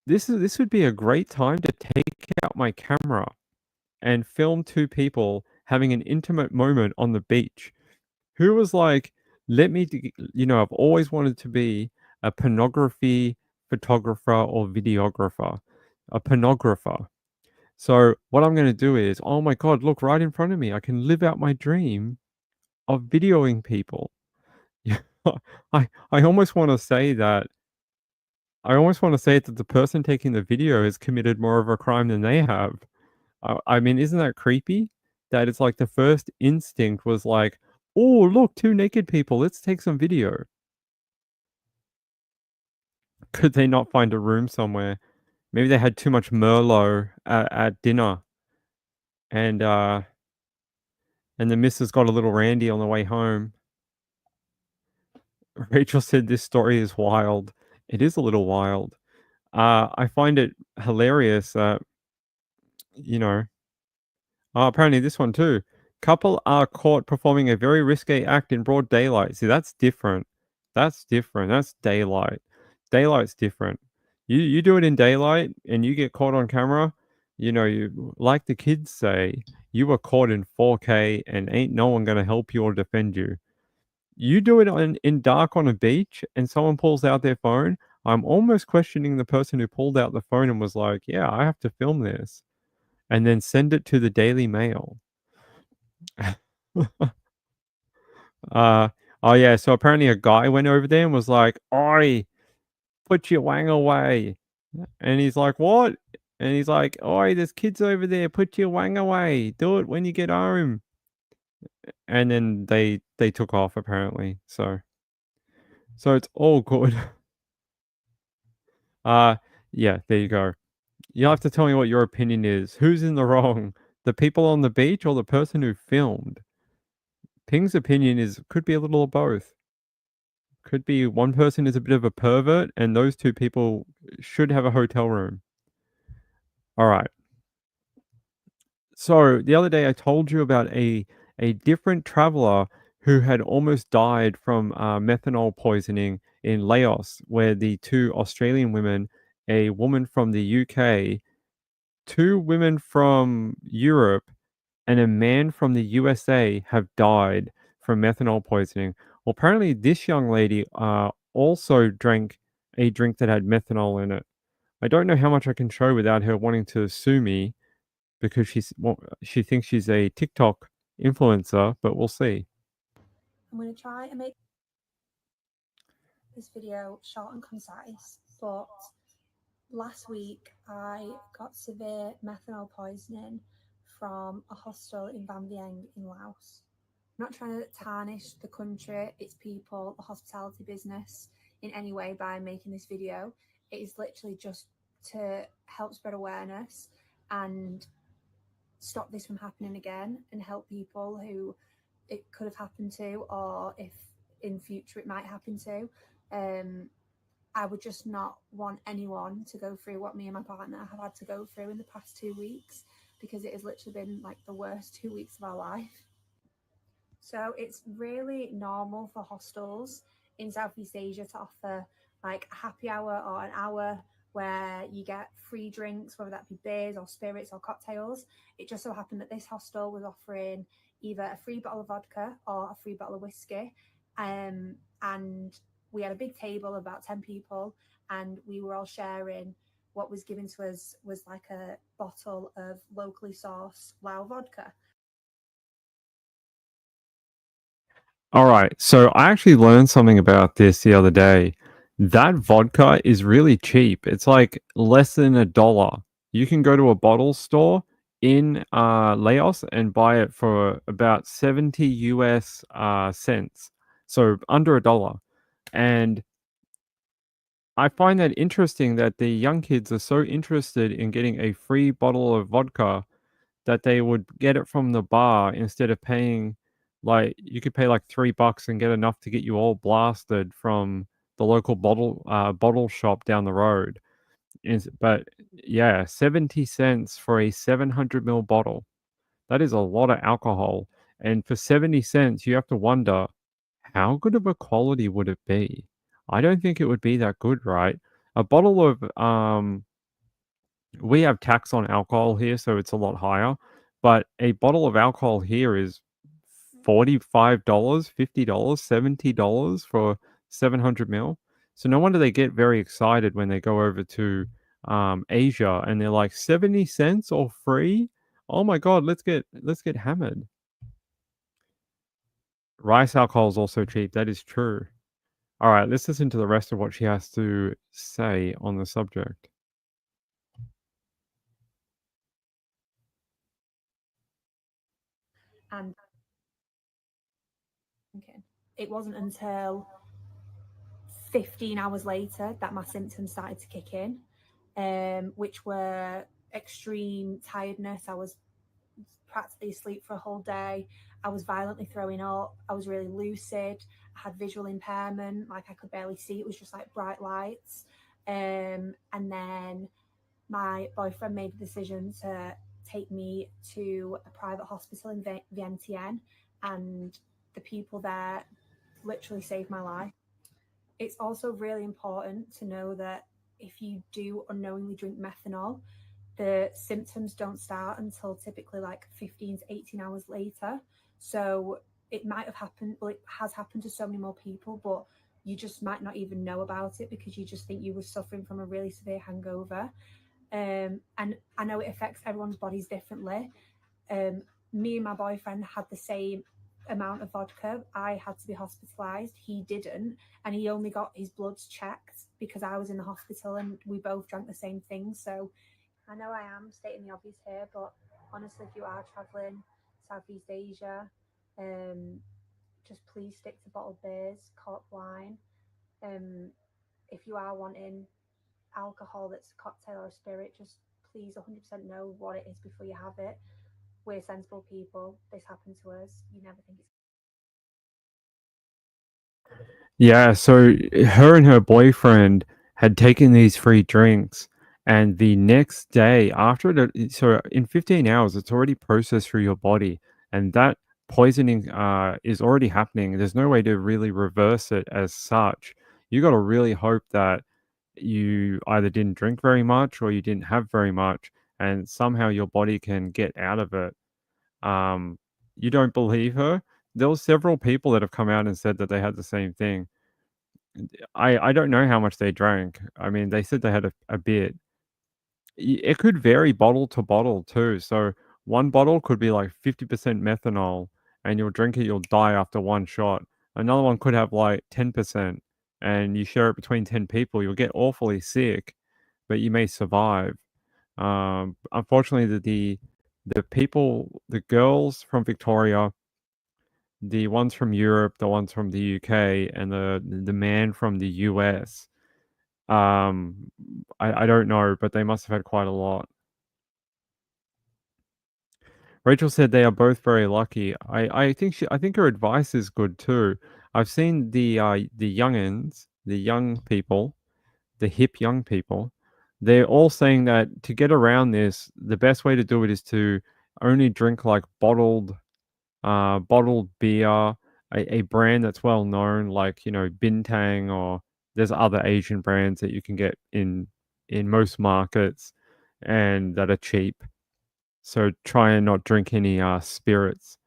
this would be a great time to take out my camera and film two people having an intimate moment on the beach. Who was like, let me, I've always wanted to be a pornography photographer or videographer, a pornographer. So what I'm going to do is, oh my God, look right in front of me. I can live out my dream of videoing people. Yeah, I almost want to say that. I almost want to say that the person taking the video has committed more of a crime than they have. I mean, isn't that creepy? That it's like the first instinct was like, oh, look, two naked people. Let's take some video. Could they not find a room somewhere? Maybe they had too much Merlot at dinner, and the missus got a little randy on the way home. Rachel said this story is wild. It is a little wild. I find it hilarious that, you know, apparently this one too. Couple are caught performing a very risque act in broad daylight. See, that's different. That's different. That's daylight. Daylight's different. You do it in daylight and you get caught on camera, you like the kids say, you were caught in 4K and ain't no one gonna help you or defend you. You do it in dark on a beach and someone pulls out their phone. I'm almost questioning the person who pulled out the phone and was like, yeah, I have to film this and then send it to the Daily Mail. Oh yeah, so apparently a guy went over there and was like, "Oi, put your wang away." And he's like, "What?" And he's like, "Oi, there's kids over there. Put your wang away. Do it when you get home." And then they took off apparently. So it's all good. Uh yeah, there you go. You'll have to tell me what your opinion is. Who's in the wrong? The people on the beach or the person who filmed? Ping's opinion is could be a little of both. Could be one person is a bit of a pervert and those two people should have a hotel room. All right. So the other day I told you about a different traveler who had almost died from methanol poisoning in Laos, where the two Australian women, a woman from the UK, two women from Europe, and a man from the USA have died from methanol poisoning. Well, apparently this young lady also drank a drink that had methanol in it. I don't know how much I can show without her wanting to sue me because she thinks she's a TikTok influencer, but we'll see. I'm going to try and make this video short and concise, but last week I got severe methanol poisoning from a hostel in Van Vieng in Laos. I'm not trying to tarnish the country, its people, the hospitality business in any way by making this video. It is literally just to help spread awareness and stop this from happening again and help people who it could have happened to, or if in future it might happen to. I would just not want anyone to go through what me and my partner have had to go through in the past 2 weeks, because it has literally been like the worst 2 weeks of our life. So it's really normal for hostels in Southeast Asia to offer like a happy hour or an hour where you get free drinks, whether that be beers or spirits or cocktails. It just so happened that this hostel was offering either a free bottle of vodka or a free bottle of whiskey. And we had a big table of about 10 people, and we were all sharing what was given to us was like a bottle of locally sourced Lao vodka. All right. So I actually learned something about this the other day. That vodka is really cheap. It's like less than $1. You can go to a bottle store in Laos and buy it for about 70 US cents. So under $1. And I find that interesting that the young kids are so interested in getting a free bottle of vodka that they would get it from the bar instead of paying Like, you could pay, like, $3 and get enough to get you all blasted from the local bottle shop down the road. But, yeah, 70 cents for a 700 ml bottle. That is a lot of alcohol, and for 70 cents, you have to wonder, how good of a quality would it be? I don't think it would be that good, right? A bottle of, we have tax on alcohol here, so it's a lot higher, but a bottle of alcohol here is $45, $50, $70 for 700 ml. So no wonder they get very excited when they go over to Asia and they're like 70 cents or free. Oh my god, let's get hammered. Rice alcohol is also cheap. That is true. All right, let's listen to the rest of what she has to say on the subject. And okay, it wasn't until 15 hours later that my symptoms started to kick in, which were extreme tiredness. I was practically asleep for a whole day. I was violently throwing up. I was really lucid. I had visual impairment, like I could barely see. It was just like bright lights. And then my boyfriend made the decision to take me to a private hospital in Vientiane, and the people there literally saved my life. It's also really important to know that if you do unknowingly drink methanol, the symptoms don't start until typically like 15 to 18 hours later. So it might have happened, well, it has happened to so many more people, but you just might not even know about it because you just think you were suffering from a really severe hangover. And I know it affects everyone's bodies differently. Me and my boyfriend had the same amount of vodka. I had to be hospitalized. He didn't. And he only got his bloods checked because I was in the hospital and we both drank the same thing. So I know I am stating the obvious here, but honestly, if you are traveling Southeast Asia, just please stick to bottled beers, corked wine. If you are wanting alcohol that's a cocktail or a spirit, just please 100% know what it is before you have it. We're sensible people. This happened to us. You never think it's. Yeah, so her and her boyfriend had taken these free drinks, and the next day after so in 15 hours, it's already processed through your body, and that poisoning is already happening. There's no way to really reverse it as such. You got to really hope that you either didn't drink very much or you didn't have very much, and somehow your body can get out of it. Um, you don't believe her? There was several people that have come out and said that they had the same thing. I don't know how much they drank. I mean, they said they had a bit. It could vary bottle to bottle too. So one bottle could be like 50% methanol, and you'll drink it, you'll die after one shot. Another one could have like 10%, and you share it between 10 people. You'll get awfully sick, but you may survive. Unfortunately, the people, the girls from Victoria, the ones from Europe, the ones from the UK, and the man from the US. I don't know, but they must have had quite a lot. Rachel said they are both very lucky. I think her advice is good too. I've seen the youngins, the young people, the hip young people. They're all saying that to get around this, the best way to do it is to only drink like bottled beer, a brand that's well known, like, Bintang, or there's other Asian brands that you can get in most markets and that are cheap. So try and not drink any spirits.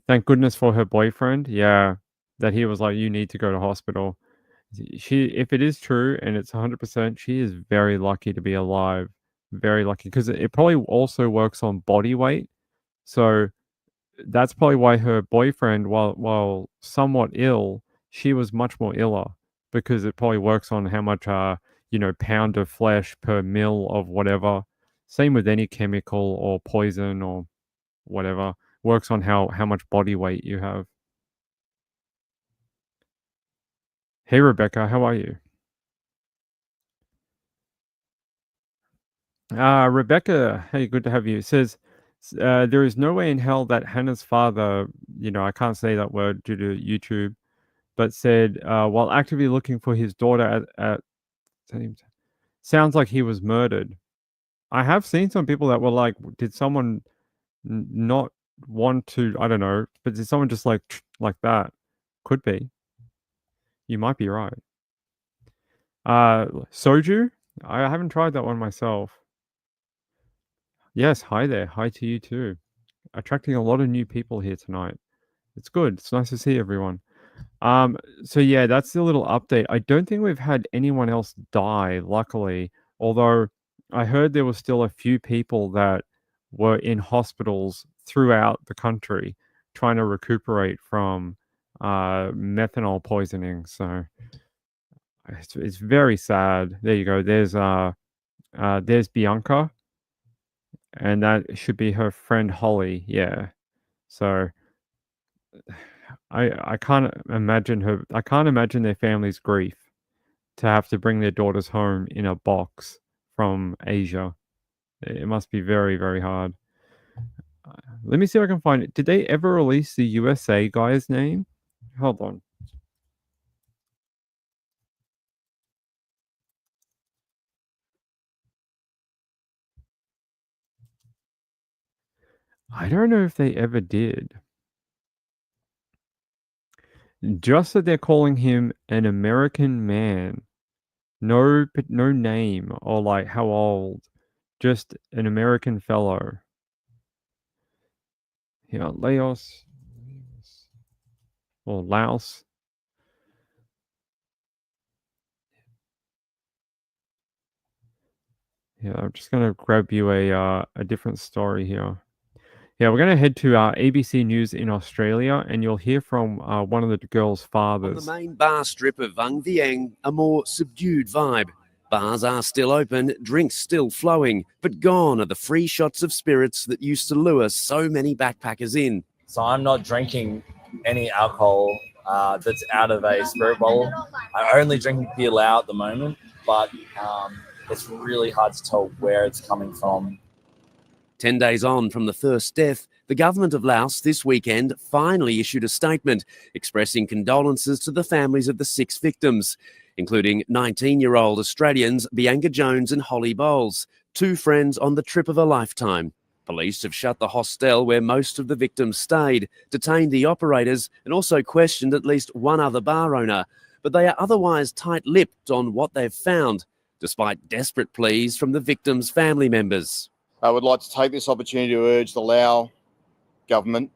Thank goodness for her boyfriend. Yeah, that he was like, you need to go to hospital. If it is true and it's 100%, she is very lucky to be alive. Very lucky because it probably also works on body weight. So that's probably why her boyfriend, while somewhat ill, she was much more iller because it probably works on how much pound of flesh per mil of whatever. Same with any chemical or poison or whatever. Works on how much body weight you have. Hey Rebecca, how are you? Rebecca, hey, good to have you. Says There is no way in hell that Hannah's father, I can't say that word due to YouTube, but said while actively looking for his daughter at sounds like he was murdered. I have seen some people that were like, did someone not want to? I don't know, but did someone just like that? Could be. You might be right. Soju? I haven't tried that one myself. Yes, hi there. Hi to you too. Attracting a lot of new people here tonight. It's good. It's nice to see everyone. So yeah, that's the little update. I don't think we've had anyone else die, luckily. Although I heard there was still a few people that were in hospitals throughout the country trying to recuperate from methanol poisoning. So it's very sad. There you go. There's Bianca, and that should be her friend Holly. Yeah. So I can't imagine I can't imagine their family's grief to have to bring their daughters home in a box from Asia. It must be very, very hard. Let me see if I can find it. Did they ever release the USA guy's name? Hold on. I don't know if they ever did. Just that they're calling him an American man. No, no name or like how old. Just an American fellow. Yeah, Laos or Laos. Yeah, I'm just gonna grab you a different story here. Yeah, we're gonna head to ABC News in Australia, and you'll hear from one of the girls' fathers. On the main bar strip of Vung Vieng, a more subdued vibe. Bars are still open, drinks still flowing, but gone are the free shots of spirits that used to lure so many backpackers in. So I'm not drinking any alcohol that's out of a spirit bottle. I'm only drinking beer at the moment, but it's really hard to tell where it's coming from. 10 days on from the first death, the government of Laos this weekend finally issued a statement expressing condolences to the families of the 6 victims, including 19-year-old Australians Bianca Jones and Holly Bowles, 2 friends on the trip of a lifetime. Police have shut the hostel where most of the victims stayed, detained the operators, and also questioned at least one other bar owner, but they are otherwise tight-lipped on what they've found, despite desperate pleas from the victims' family members. I would like to take this opportunity to urge the Lao government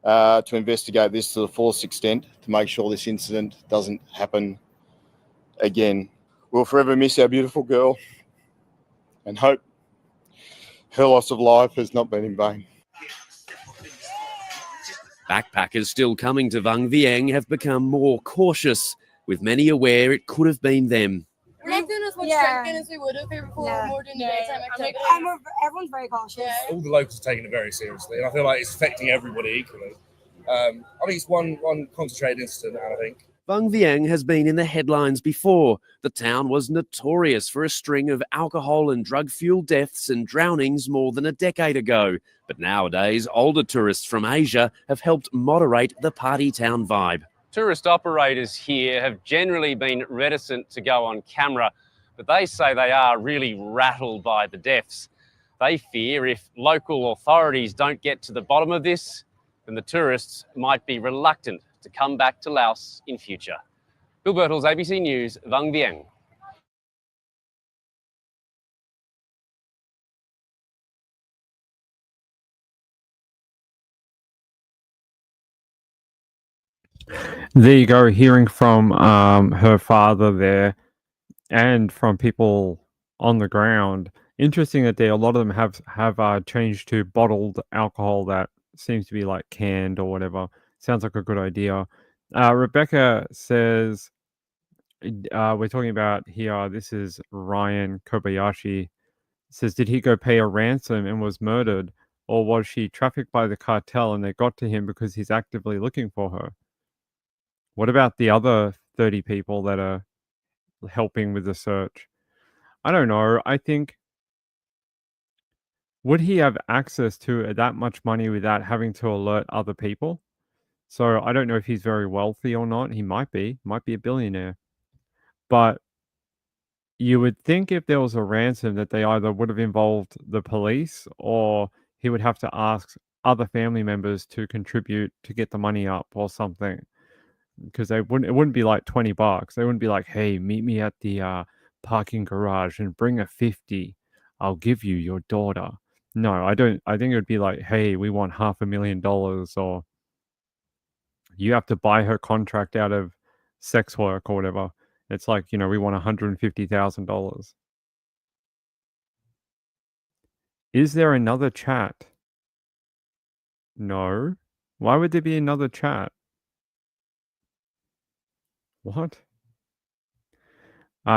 to investigate this to the fullest extent to make sure this incident doesn't happen again. We'll forever miss our beautiful girl and hope her loss of life has not been in vain. Backpackers still coming to Vung Vieng have become more cautious, with many aware it could have been them. We're not doing as much drinking as we would have before more doing the daytime activity. Everyone's very cautious. All the locals are taking it very seriously, and I feel like it's affecting everybody equally. I think it's one concentrated incident, and I think Vung Vieng has been in the headlines before. The town was notorious for a string of alcohol and drug-fueled deaths and drownings more than a decade ago. But nowadays, older tourists from Asia have helped moderate the party town vibe. Tourist operators here have generally been reticent to go on camera, but they say they are really rattled by the deaths. They fear if local authorities don't get to the bottom of this, then the tourists might be reluctant to come back to Laos in future. Bill Birtles, ABC News, Vung Vieng. There you go, hearing from her father there and from people on the ground. Interesting that a lot of them have changed to bottled alcohol that seems to be like canned or whatever. Sounds like a good idea. Rebecca says, we're talking about here, this is Ryan Kobayashi, says, did he go pay a ransom and was murdered? Or was she trafficked by the cartel and they got to him because he's actively looking for her? What about the other 30 people that are helping with the search? I don't know. I think would he have access to that much money without having to alert other people? So I don't know if he's very wealthy or not. He might be a billionaire. But you would think if there was a ransom that they either would have involved the police or he would have to ask other family members to contribute to get the money up or something. Because it wouldn't be like $20. They wouldn't be like, "Hey, meet me at the parking garage and bring a 50. I'll give you your daughter." No, I don't. I think it would be like, "Hey, we want $500,000 or you have to buy her contract out of sex work or whatever." It's like, we want $150,000. Is there another chat? No. Why would there be another chat? What?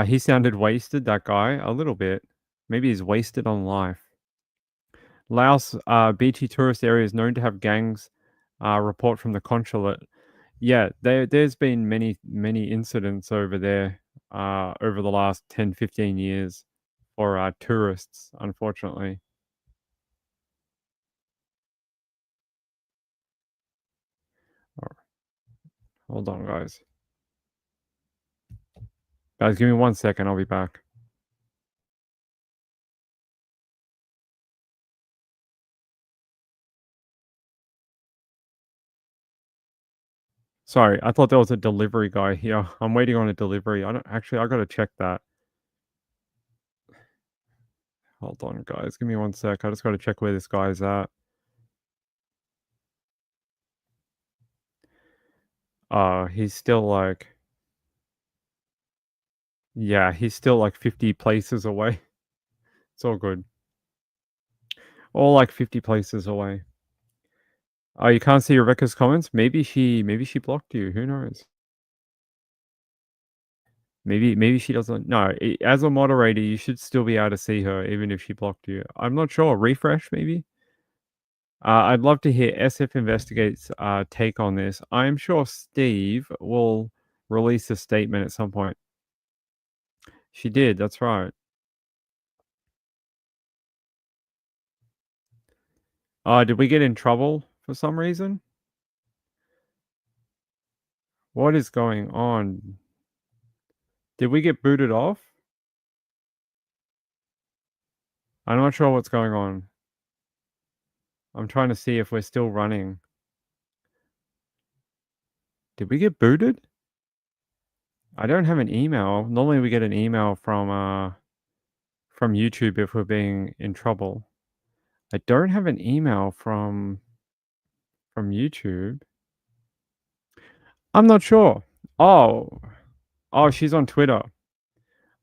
He sounded wasted, that guy, a little bit. Maybe he's wasted on life. Laos beachy tourist area is known to have gangs, report from the consulate. Yeah, there's been many incidents over there over the last 10, 15 years for tourists, unfortunately. Hold on, guys. Guys, give me 1 second. I'll be back. Sorry, I thought there was a delivery guy here. I'm waiting on a delivery. I gotta check that. Hold on, guys. Give me 1 sec. I just gotta check where this guy's at. He's still like... Yeah, he's still like 50 places away. It's all good. All like 50 places away. Oh, you can't see Rebecca's comments? Maybe she blocked you. Who knows? Maybe she doesn't. No, as a moderator, you should still be able to see her even if she blocked you. I'm not sure. Refresh, maybe? I'd love to hear SF Investigate's take on this. I'm sure Steve will release a statement at some point. She did, that's right. Did we get in trouble for some reason? What is going on? Did we get booted off? I'm not sure what's going on. I'm trying to see if we're still running. Did we get booted? I don't have an email. Normally we get an email from YouTube if we're being in trouble. I don't have an email from YouTube. I'm not sure. Oh, she's on Twitter.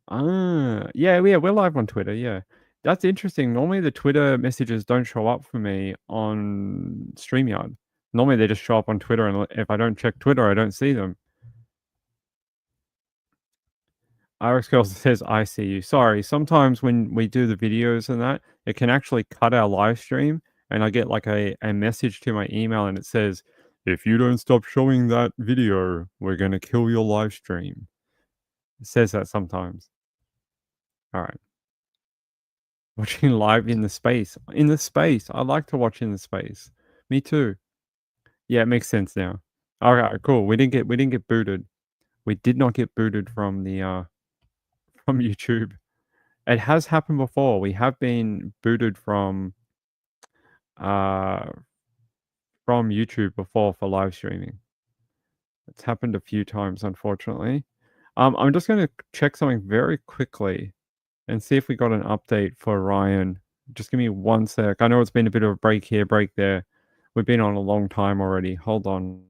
Yeah, we're live on Twitter, yeah. That's interesting. Normally the Twitter messages don't show up for me on StreamYard. Normally they just show up on Twitter, and if I don't check Twitter, I don't see them. Iris Girls says, "I see you." Sorry, sometimes when we do the videos and that, it can actually cut our live stream, and I get like a message to my email, and it says, "If you don't stop showing that video, we're gonna kill your live stream." It says that sometimes. All right. Watching live in the space. In the space. I like to watch in the space. Me too. Yeah, it makes sense now. Alright, cool. We didn't get booted. We did not get booted from the from YouTube. It has happened before. We have been booted from YouTube before for live streaming. It's happened a few times, unfortunately. I'm just gonna check something very quickly and see if we got an update for Ryan. Just give me 1 sec. I know it's been a bit of a break here, break there. We've been on a long time already. Hold on.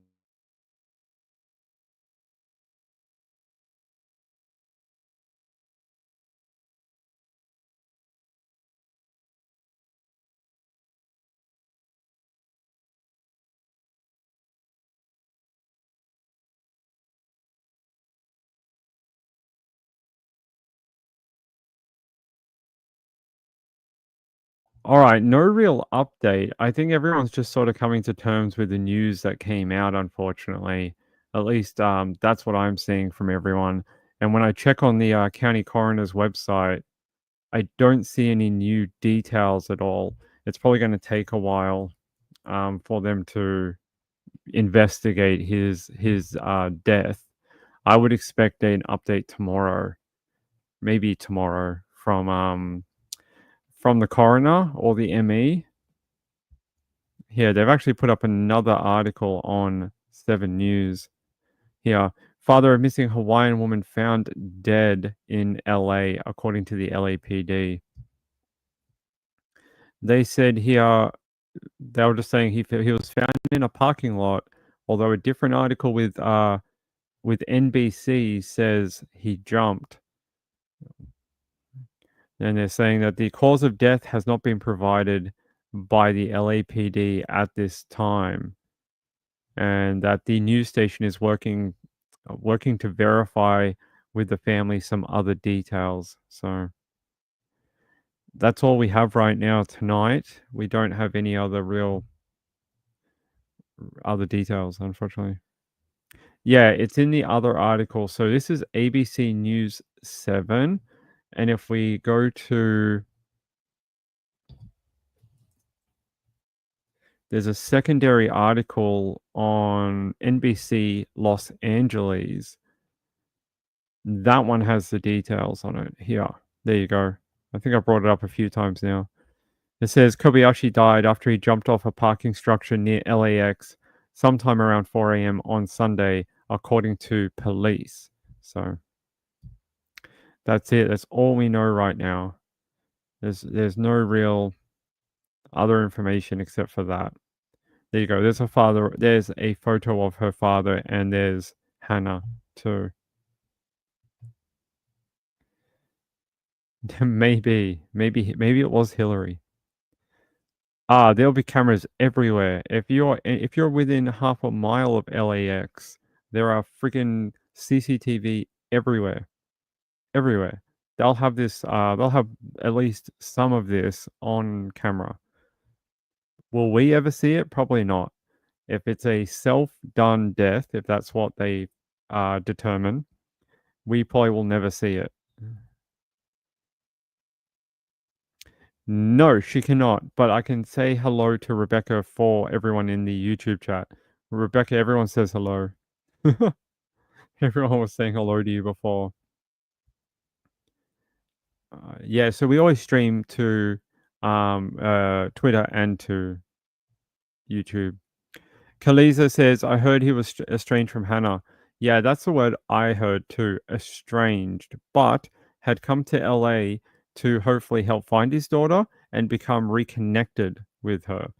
All right, no real update. I think everyone's just sort of coming to terms with the news that came out, unfortunately. At least that's what I'm seeing from everyone. And when I check on the county coroner's website, I don't see any new details at all. It's probably going to take a while for them to investigate his death. I would expect an update tomorrow, maybe tomorrow from the coroner or the ME. Here, they've actually put up another article on 7 News. Here, father of missing Hawaiian woman found dead in LA, according to the LAPD. They said here, they were just saying he was found in a parking lot, although a different article with NBC says he jumped. And they're saying that the cause of death has not been provided by the LAPD at this time, and that the news station is working to verify with the family some other details. So that's all we have right now tonight. We don't have any other real other details, unfortunately. Yeah, it's in the other article. So this is ABC News 7. And if we go to, there's a secondary article on NBC Los Angeles. That one has the details on it here. There you go. I think I brought it up a few times now. It says Kobayashi died after he jumped off a parking structure near LAX sometime around 4 a.m. on Sunday, according to police. So that's it. That's all we know right now. There's no real other information except for that. There you go. There's a father. There's a photo of her father, and there's Hannah too. Maybe it was Hillary. There'll be cameras everywhere. If you're within half a mile of LAX, there are freaking CCTV everywhere. Everywhere. They'll have this, they'll have at least some of this on camera. Will we ever see it? Probably not. If it's a self-done death, if that's what they determine, we probably will never see it. No, she cannot, but I can say hello to Rebecca for everyone in the YouTube chat. Rebecca, everyone says hello. Everyone was saying hello to you before. Yeah, so we always stream to Twitter and to YouTube. Kaliza says, I heard he was estranged from Hannah. Yeah, that's the word I heard too, estranged, but had come to LA to hopefully help find his daughter and become reconnected with her.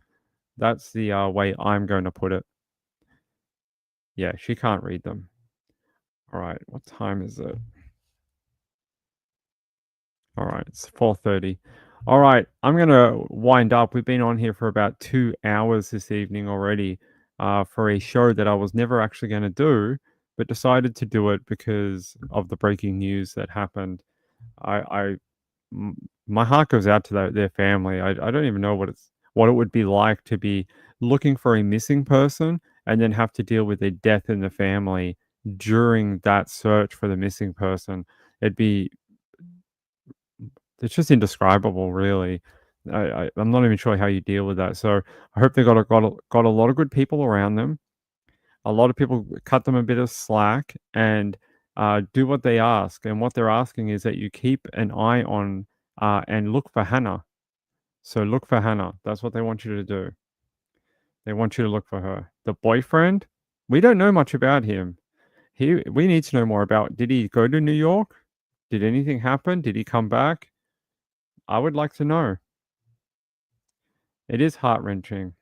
That's the way I'm going to put it. Yeah, she can't read them. All right, what time is it? All right, it's 4:30. All right, I'm going to wind up. We've been on here for about 2 hours this evening already for a show that I was never actually going to do, but decided to do it because of the breaking news that happened. My heart goes out to their family. I don't even know what it would be like to be looking for a missing person and then have to deal with a death in the family during that search for the missing person. It's just indescribable, really. I'm not even sure how you deal with that. So I hope they got a lot of good people around them. A lot of people cut them a bit of slack and do what they ask. And what they're asking is that you keep an eye on and look for Hannah. So look for Hannah. That's what they want you to do. They want you to look for her. The boyfriend, we don't know much about him. We need to know more about, did he go to New York? Did anything happen? Did he come back? I would like to know. It is heart-wrenching.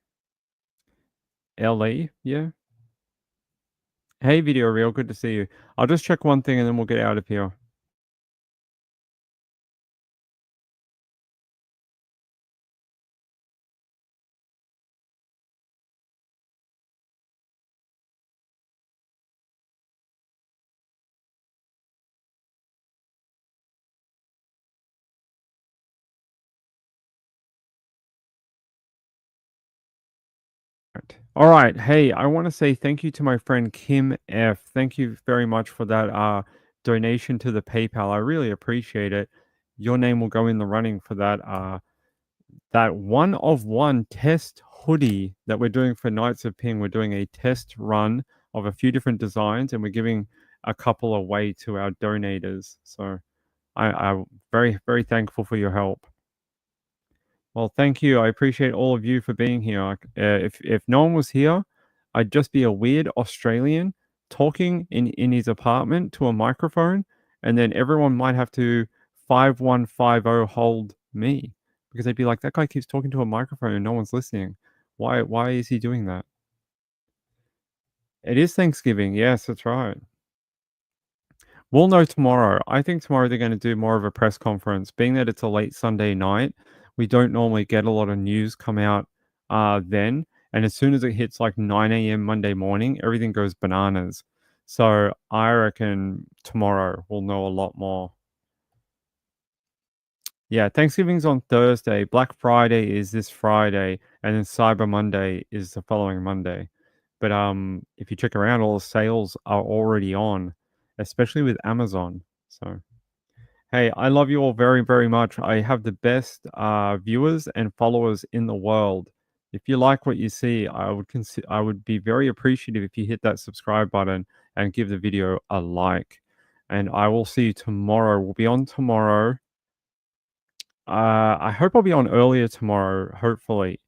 LE, yeah. Hey, Video Reel, good to see you. I'll just check one thing and then we'll get out of here. All right. Hey, I want to say thank you to my friend Kim F. Thank you very much for that donation to the PayPal. I really appreciate it. your name will go in the running for that 1 of 1 test hoodie that we're doing for Knights of Ping. We're doing a test run of a few different designs, and we're giving a couple away to our donators. So I'm very, very thankful for your help. Well, thank you. I appreciate all of you for being here. If no one was here, I'd just be a weird Australian talking in his apartment to a microphone, and then everyone might have to 5150 hold me because they'd be like, that guy keeps talking to a microphone and no one's listening. Why is he doing that? It is Thanksgiving. Yes, that's right. We'll know tomorrow. I think tomorrow they're going to do more of a press conference. Being that it's a late Sunday night, we don't normally get a lot of news come out then. And as soon as it hits like 9 a.m. Monday morning, everything goes bananas. So I reckon tomorrow we'll know a lot more. Yeah, Thanksgiving's on Thursday. Black Friday is this Friday, and then Cyber Monday is the following Monday. But if you check around, all the sales are already on, especially with Amazon. So, hey, I love you all very, very much. I have the best viewers and followers in the world. If you like what you see, I would be very appreciative if you hit that subscribe button and give the video a like. And I will see you tomorrow. We'll be on tomorrow. I hope I'll be on earlier tomorrow, hopefully.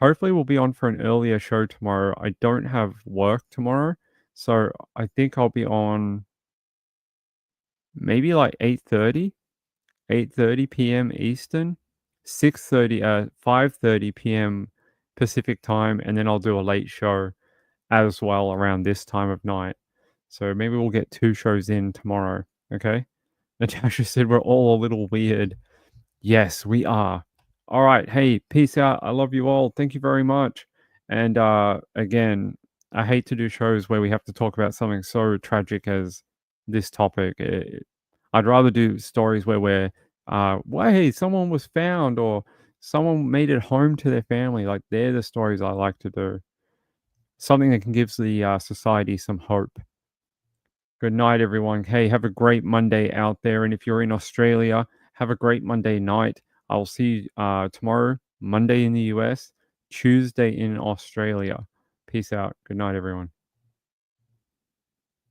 Hopefully we'll be on for an earlier show tomorrow. I don't have work tomorrow, so I think I'll be on maybe like 8:30 p.m. Eastern, 5:30 p.m. Pacific time, and then I'll do a late show as well around this time of night. So maybe we'll get 2 shows in tomorrow, okay? Natasha said we're all a little weird. Yes, we are. All right. Hey, peace out. I love you all. Thank you very much. And again, I hate to do shows where we have to talk about something so tragic as this topic. I'd rather do stories where well, hey, someone was found or someone made it home to their family. Like, they're the stories I like to do. Something that can give the society some hope. Good night, everyone. Hey, have a great Monday out there. And if you're in Australia, have a great Monday night. I'll see you tomorrow, Monday in the US, Tuesday in Australia. Peace out. Good night, everyone.